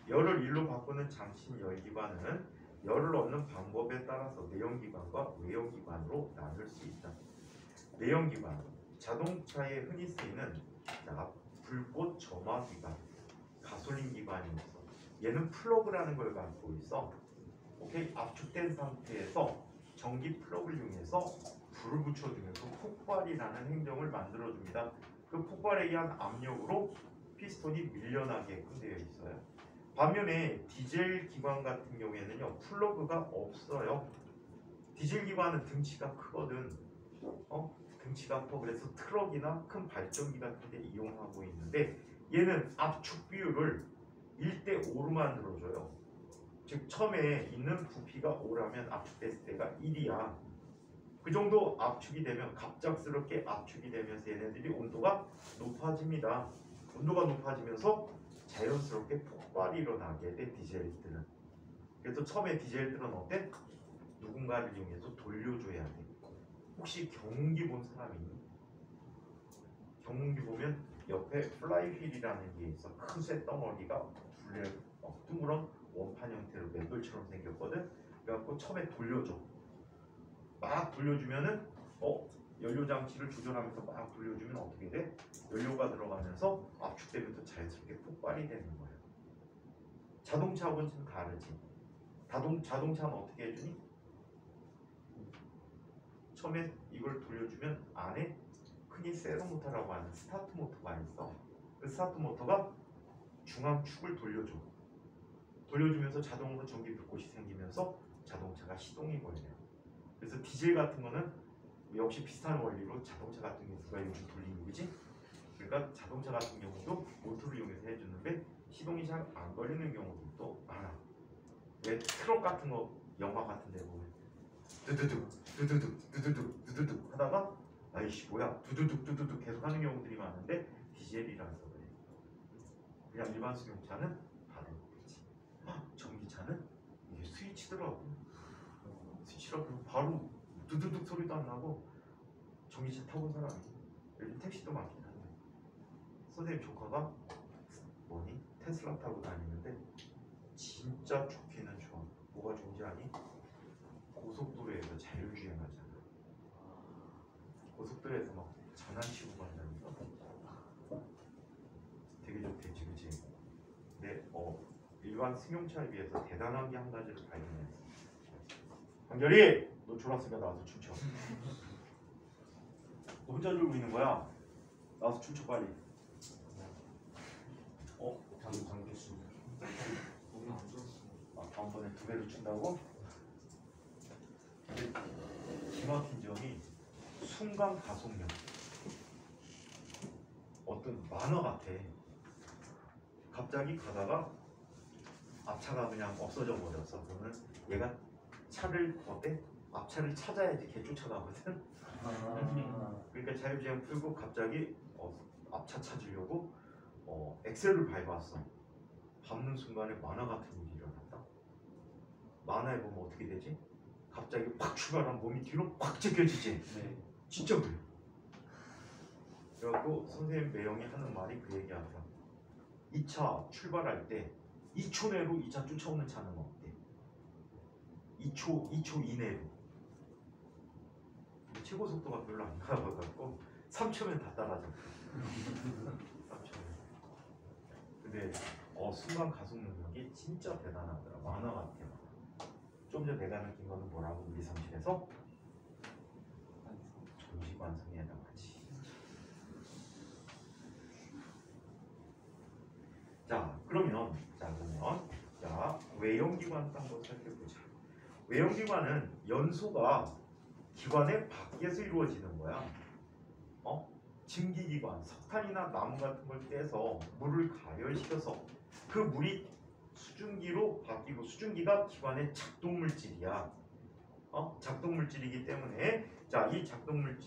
열을 일로 바꾸는 장치인 열기관은 열을 얻는 방법에 따라서 내연기관과 외연기관으로 나눌 수 있다. 내연기관, 자동차에 흔히 쓰이는 불꽃 점화기관, 가솔린 기관이 있어. 얘는 플러그라는 걸 갖고 있어. 오케이, 압축된 상태에서 전기 플러그를 이용해서 불을 붙여주면서 폭발이라는 행정을 만들어줍니다. 그 폭발에 의한 압력으로 피스톤이 밀려나게끔 되어 있어요. 반면에 디젤 기관 같은 경우에는요, 플러그가 없어요. 디젤 기관은 등치가 크거든. 등치가 커. 그래서 트럭이나 큰 발전기 같은 데 이용하고 있는데 얘는 압축 비율을 1대5로 만들어줘요. 즉 처음에 있는 부피가 5라면 압축됐을 때가 1이야. 그 정도 압축이 되면 갑작스럽게 압축이 되면서 얘네들이 온도가 높아집니다. 온도가 높아지면서 자연스럽게 폭발이 일어나게 돼, 디젤들은. 그래서 처음에 디젤들은 어때? 누군가를 이용해서 돌려줘야 돼. 혹시 경운기 본 사람이 있니? 경운기 보면 옆에 플라이휠이라는 게 있어. 큰 쇳덩어리가 둥그런 원판 형태로 맨돌처럼 생겼거든. 그래갖고 처음에 돌려줘. 막 돌려주면은 연료 장치를 조절하면서 막 돌려주면 어떻게 돼? 연료가 들어가면서 압축되면서 자연스럽게 폭발이 되는 거예요. 자동차하고는 좀 다르지. 자동차는 어떻게 해주니? 처음에 이걸 돌려주면 안에 흔히 세로모터라고 하는 스타트 모터가 있어. 그 스타트 모터가 중앙축을 돌려줘. 돌려주면서 자동으로 전기 불꽃이 생기면서 자동차가 시동이 걸려요. 그래서 디젤 같은 거는 역시 비슷한 원리로 자동차 같은 경우 누가 요즘 돌리는 거지? 그러니까 자동차 같은 경우도 모터를 이용해서 해주는데 시동이 잘 안 걸리는 경우도 많아. 왜 트럭 같은 거 영화 같은 데 보면 두두둑 두두둑 두두둑 두두둑 하다가 아이씨 뭐야 두두둑 두두둑 계속 하는 경우들이 많은데 디젤이라서 그래. 그냥 일반 승용차는 다른 거지. 전기차는 이게 스위치더라고. 스위치라 그러면 바로 두두둑 소리도 안 나고. 전기차 타본 사람이 요즘 택시도 많긴 한데 선생님 조카가 테슬라 타고 다니는데 진짜 좋기는 좋아. 뭐가 좋은지 아니? 고속도로에서 자율주행하잖아. 고속도로에서 막 장난치고 간다니까. 되게 좋대지, 그치? 근데 일반 승용차에 비해서 대단한 게 한 가지를 발견했어. 한결이! 너 졸았으니까 나와서 춤춰. 너 혼자 졸고 있는 거야? 나와서 춤춰 빨리. 잠겼습니다. 오늘 안 들었어. 다음번에 2배로 춘다고? 근데 기막힌 점이 순간 가속력. 어떤 만화 같아. 갑자기 가다가 앞차가 그냥 없어져 버렸어. 그러면 얘가 차를 어때? 앞차를 찾아야지 걔 쫓아가거든. 그러니까 자율주행 풀고 갑자기 앞차 찾으려고 엑셀을 밟았어. 밟는 순간에 만화 같은 일이 일어났다. 만화에 보면 어떻게 되지? 갑자기 확 출발한 몸이 뒤로 확 제껴지지. 네. 진짜 그래. 그래갖고 선생님 매형이 하는 말이 그 얘기하더라. 2차 출발할 때 2초 내로 2차 쫓아오는 차는 어때? 2초 이내로. 최고 속도가 별로 안 나와갖고 3초면 다 따라잡혀. 3초면. 근데 순간 가속 능력이 진짜 대단하더라. 만화 같아요. 좀 전에 내가 느낀 거는 뭐라고 우리 사무실에서 정식 완성해야 나가지. 그러면 외형기관 한번 살펴보자. 외형기관은 연소가 기관의 밖에서 이루어지는 거야. 증기기관, 석탄이나 나무 같은 걸 떼서 물을 가열시켜서 그 물이 수증기로 바뀌고 수증기가 기관의 작동 물질이야. 작동 물질이기 때문에 자, 이 작동물을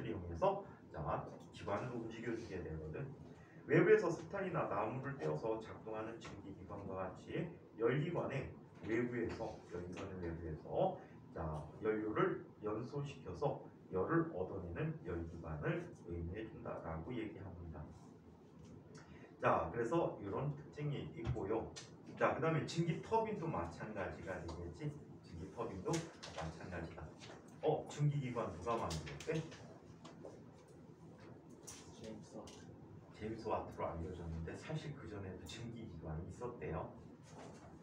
이용해서 자, 기관을 움직여주게 되거든. 외부에서 석탄이나 나무를 떼어서 작동하는 증기기관과 같이 열기관의 외부에서 자, 연료를 연소시켜서 열을 얻어내는 열기관을 의미해 준다라고 얘기합니다. 자, 그래서 이런 특징이 있고요. 자, 그 다음에 증기 터빈도 마찬가지가 되겠지. 증기 터빈도 마찬가지다. 증기기관 누가 만들었대? 제임스 와트로 알려졌는데 사실 그 전에도 증기기관이 있었대요.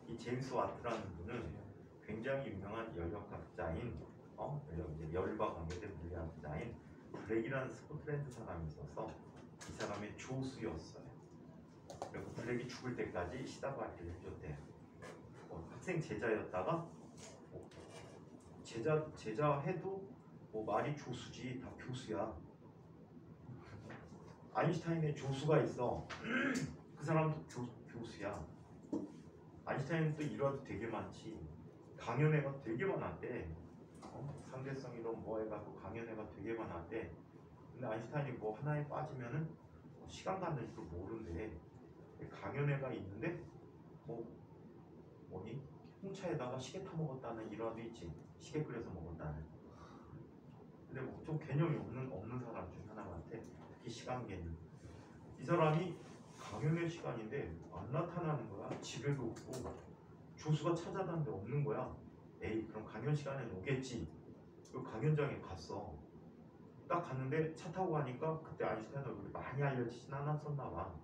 이 제임스 와트라는 분은 굉장히 유명한 열역학자인 열과 관계된 물리학자인 블랙이라는 스코틀랜드 사람이 있어서 이 사람의 조수였어요. 그리고 블랙이 죽을 때까지 시다바리를 해줬대요. 학생 제자였다가 제자 해도 말이 조수지 다 교수야. 아인슈타인의 조수가 있어. 그 사람도 교수야. 아인슈타인은 또 일화도 되게 많지. 강연회가 되게 많았대. 상대성이론 뭐 해가지고 강연회가 되게 많았대. 근데 아인슈타인이 뭐 하나에 빠지면은 시간 가는 줄 모른대. 강연회가 있는데 뭐니? 홍차에다가 시계 타 먹었다는 일화도 있지. 시계 끓여서 먹었다는. 근데 뭐 좀 개념이 없는 사람 중 하나 같아. 특히 시간 개념. 이 사람이 강연회 시간인데 안 나타나는 거야. 집에도 없고 조수가 찾아다는데 없는 거야. 에이, 그럼 강연 시간에는 오겠지. 그 강연장에 갔어. 딱 갔는데 차 타고 가니까 그때 아인슈타인 얼굴이 많이 알려지진 않았었나 봐.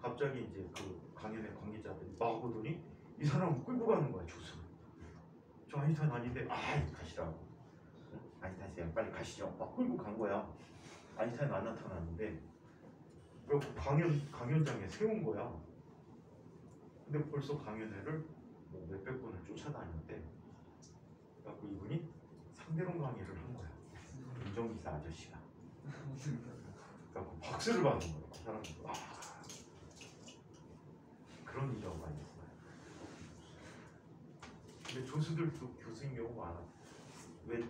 갑자기 이제 그 강연회 관계자들이 막 오더니 이 사람을 끌고 가는 거야, 조수. 저 아인슈타인 아닌데, 가시라고. 아인슈타인 쌤 빨리 가시죠. 막 끌고 간 거야. 아인슈타인 안 나타났는데, 그리고 강연장에 세운 거야. 근데 벌써 강연회를 몇백 분을 쫓아다녔대. 그래갖고 이분이 상대론 강의를 한 거야. 운전기사 아저씨가. 그래갖고 박수를 받은 거야. 그 사람들. 그런 일화가 있어요. 근데 조수들도 교수인 경우가 많아. 왜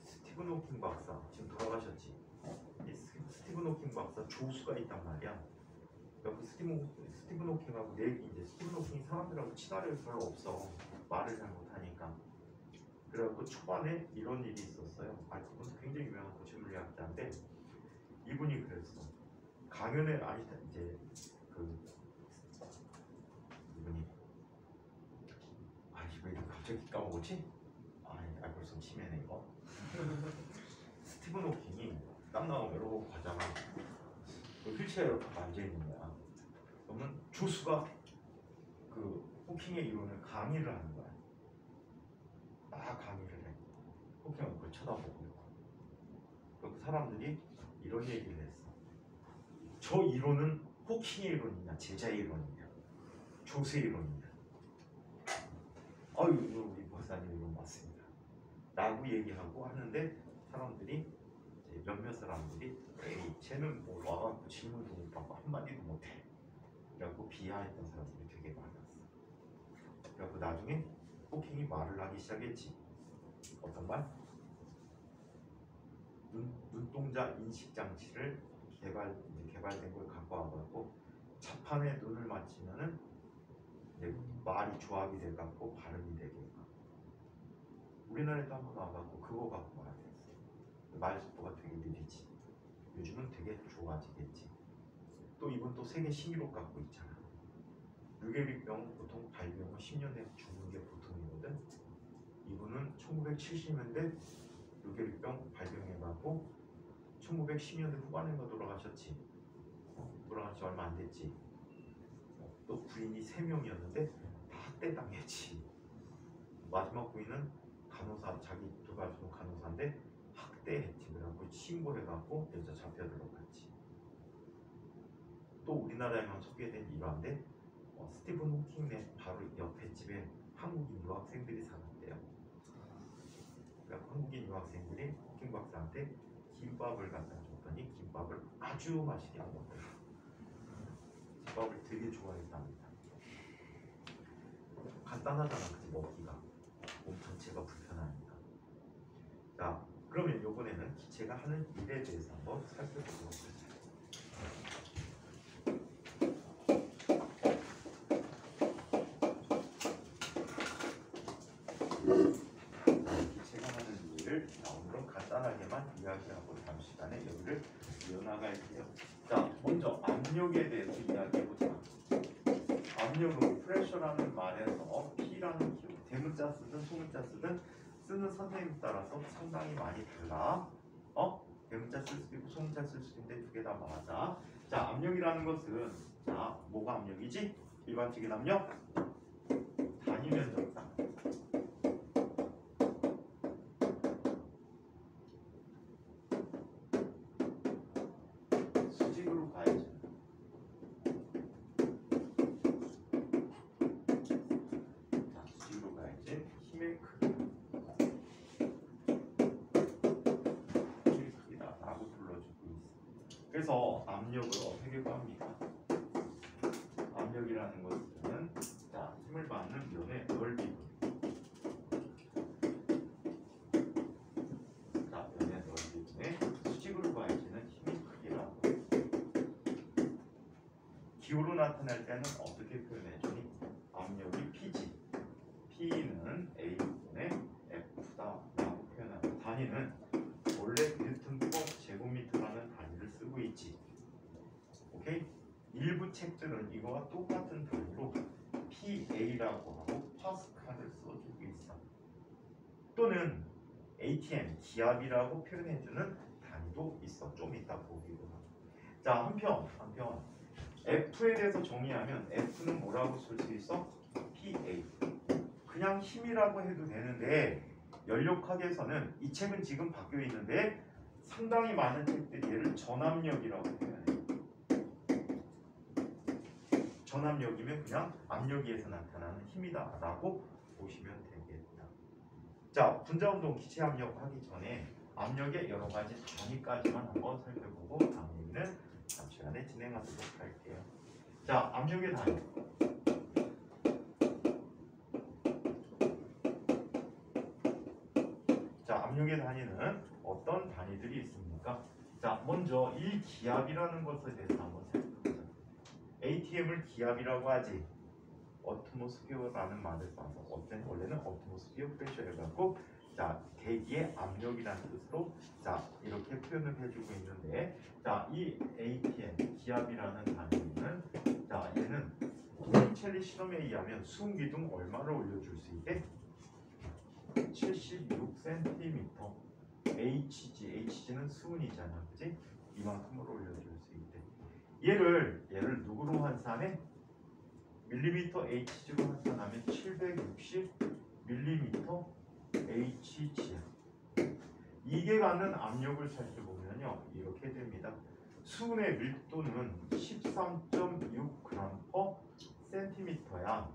스티븐 호킹 박사 지금 돌아가셨지? 이 스티븐 호킹 박사 조수가 있단 말이야. 그래서 스티븐 호킹하고 이제 스티븐 호킹이 사람들하고 친화력이 별로 없어. 말을 잘 못하니까. 그래갖고 초반에 이런 일이 있었어요. 그분 굉장히 유명한 고체물리학자인데 이분이 그랬어. 강연에 이제 이분이 왜 이렇게 갑자기 까먹었지? 벌써 치매네 이거. 스티븐 호킹이 땀 나오면 이러고 가잖아. 휠체어에 이렇게 앉아있는 거야. 그러면 조수가 그 호킹의 이론을 강의를 하는 거야. 강의를 해. 호킹은 그걸 쳐다보고 있고. 그 사람들이 이런 얘기를 했어. 저 이론은 호킹의 이론이냐 제자의 이론이냐 조수의 이론이냐. 우리 박사님 이론 맞습니다 라고 얘기하고 하는데 사람들이 몇몇 사람들이 에이 쟤는 뭐 와갖고 질문도 못 받고 한마디도 못해. 그래갖고 비하했던 사람들이 되게 많았어. 그래갖고 나중에 호킹이 말을 하기 시작했지. 어떤 말? 눈동자 인식 장치를 개발된 걸 갖고 와갖고 차판에 눈을 맞추면은 이제 말이 조합이 돼갖고 발음이 되게끔. 우리나라에도 한번 와갖고 그거 갖고 와야 됐어. 말 속도가 되게 느리지. 요즘은 되게 좋아지겠지. 또 이분 또 세계 신기록 갖고 있잖아. 류게릭병 보통 발병 후 10년 내에 죽는 게 보통이거든. 이분은 1970년대 류게릭병 발병해갖고 1910년대 후반에가 돌아가셨지. 돌아간 지 얼마 안 됐지. 또 부인이 3명이었는데 다 학대당했지. 마지막 부인은 간호사, 자기 돌아가신 간호사인데 학대했지. 그래갖고 신고해갖고 여자 잡혀 들어갔지. 또 우리나라에만 소개된 일화인데 스티븐 호킹네 바로 옆에 집에 한국인 유학생들이 살았대요. 그러니까 한국인 유학생들이 호킹 박사한테 김밥을 갖다 줬더니 김밥을 아주 맛있게 안 먹더라고요. 김밥을 되게 좋아했답니다. 간단하잖아, 그치? 먹기가 몸 전체가 불편하니까. 자, 그러면 이번에는 기체가 하는 일에 대해서 한번 살펴보도록 하자. 기체가 하는 일을 오늘은 간단하게만 이야기하고 다음 시간에 여기를 이어나갈게요. 자, 먼저 압력에 대해서 이야기해보자. 압력은 프레셔라는 말에서 P라는 기호, 대문자 쓰든 소문자 쓰든 쓰는 선생님 따라서 상당히 많이 달라. 대문자 쓸 수도 있고 소문자 쓸 수도 있는데 두 개 다 맞아. 자, 압력이라는 것은 자, 뭐가 압력이지? 일반적인 압력? 단위 면적당. 수직으로 가야지. 자, 수직으로 가야지. 힘의 크기. 힘의 크기다라고 불러주고 있어. 그래서 압력을 어떻게 구합니까? 압력이라는 것은 자, 힘을 받는 면의 넓이. 자, 면의 넓이분의 수직으로 가야지는 힘의 크기라고. 기호로 나타날 때는 어떻게 표현해주니? 압력이 P지. P는 A분의 F다라고 표현하고 단위는 원래 뉴턴 퍼 제곱미터라는 단위를 쓰고 있지. 오케이? 일부 책들은 이거와 똑같은 단위로 PA라고 하고 파스칼을 써주고 있어. 또는 ATM, 기압이라고 표현해주는 단위도 있어. 좀 이따 보기로 하고. 자, 한편 F에 대해서 정의하면 F는 뭐라고 쓸 수 있어? PA. 그냥 힘이라고 해도 되는데 연력학에서는 이 책은 지금 바뀌어 있는데 상당히 많은 책들이 얘를 전압력이라고 표현해. 전압력이면 그냥 압력에서 나타나는 힘이다라고 보시면 되겠다. 자, 분자운동 기체압력 하기 전에 압력의 여러 가지 단위까지만 한번 살펴보고 다음 얘기는 다음 시간에 진행하도록 할게요. 자, 압력의 단위. 자, 압력의 단위는 어떤 단위들이 있습니까? 자, 먼저 이 기압이라는 것에 대해서 한번 살펴보자. ATM을 기압이라고 하지. 어트모스피어라는 말을 써서 원래는 어트모스피어 프레셔여갖고 자, 대기의 압력이라는 뜻으로 자, 이렇게 표현을 해주고 있는데 자, 이 ATM 기압이라는 단위는 자, 얘는 토니첼리 실험에 의하면 수은기둥 얼마를 올려줄 수 있대? 76cm. HG는 수은이잖아, 그지? 이만큼을 올려줄 수 있대. 얘를 누구로 환산해? 밀리미터 HG로 환산하면 760밀리미터 HG야. 이게 갖는 압력을 살펴보면요 이렇게 됩니다. 수은의 밀도는 13.6g/cm야.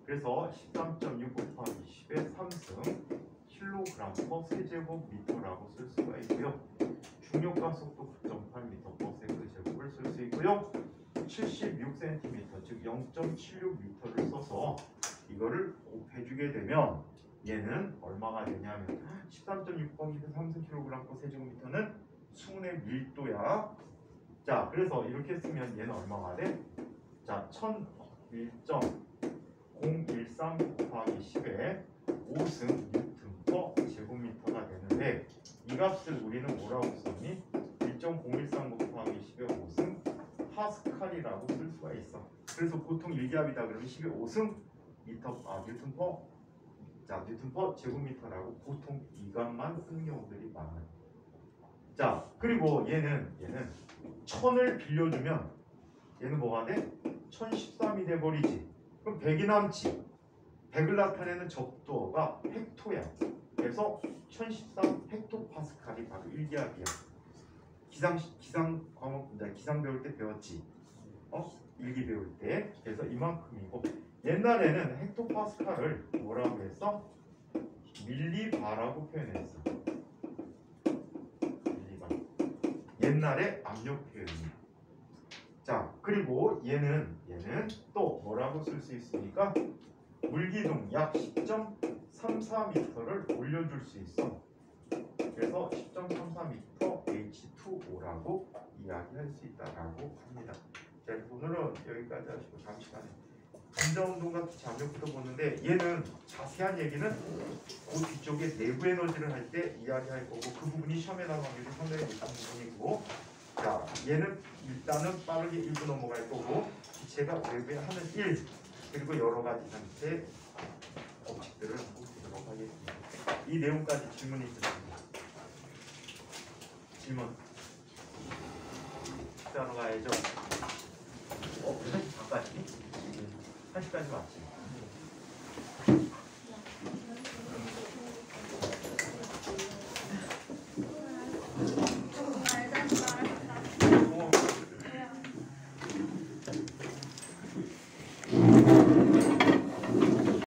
그래서 13.6 곱하기 10의 3승 kg/세제곱미터라고 쓸 수가 있고요. 중력과 속도 9.8m/s제곱을 쓸 수 있고요. 76cm 즉 0.76m를 써서 이거를 곱해주게 되면 얘는 얼마가 되냐면 13.6 곱하기 10의 3승 kg/세제곱미터는 수은의 밀도야. 자, 그래서 이렇게 쓰면 얘는 얼마가 돼? 자, 1001.013 곱하기 10의 5승 뉴턴/제곱미터가 되는데 이 값을 우리는 뭐라고 썼니? 1.013 곱하기 10의 5승 파스칼이라고 쓸 수가 있어. 그래서 보통 1기압이다 그러면 10의 5승 뉴턴/제곱미터라고 보통 이 값만 쓰는 경우들이 많아요. 자, 그리고 얘는 1000을 빌려주면 얘는 뭐가 돼? 1013이 돼버리지. 그럼 100이 남지. 100을 나타내는 적도가 헥토야. 그래서 1013 헥토파스칼이 바로 1기압이야. 기상 과목, 기상 배울 때 배웠지. 1기 배울 때. 그래서 이만큼이고 옛날에는 헥토파스칼을 뭐라고 했어? 밀리바라고 표현했어. 밀리바. 옛날에 압력 표현이야. 자, 그리고 얘는 또 뭐라고 쓸 수 있습니까? 물기둥 약 10.34m를 올려줄 수 있어. 그래서 10.34m H2O라고 이야기할 수 있다라고 합니다. 자, 오늘은 여기까지 하시고 잠시만에 감자운동과 기체 압력부터 보는데 얘는 자세한 얘기는 그 뒤쪽에 내부 에너지를 할 때 이야기할 거고 그 부분이 시험에 나올 확률이 상당히 높은 부분이고 자 얘는 일단은 빠르게 읽고 넘어갈 거고 기체가 외부에 하는 일 그리고 여러 가지 상태 법칙들을 한번 보도록 하겠습니다. 이 내용까지 질문이 있으십니다. 질문. 식사하러 가야죠. 왜 1시까지? 1시까지 왔지.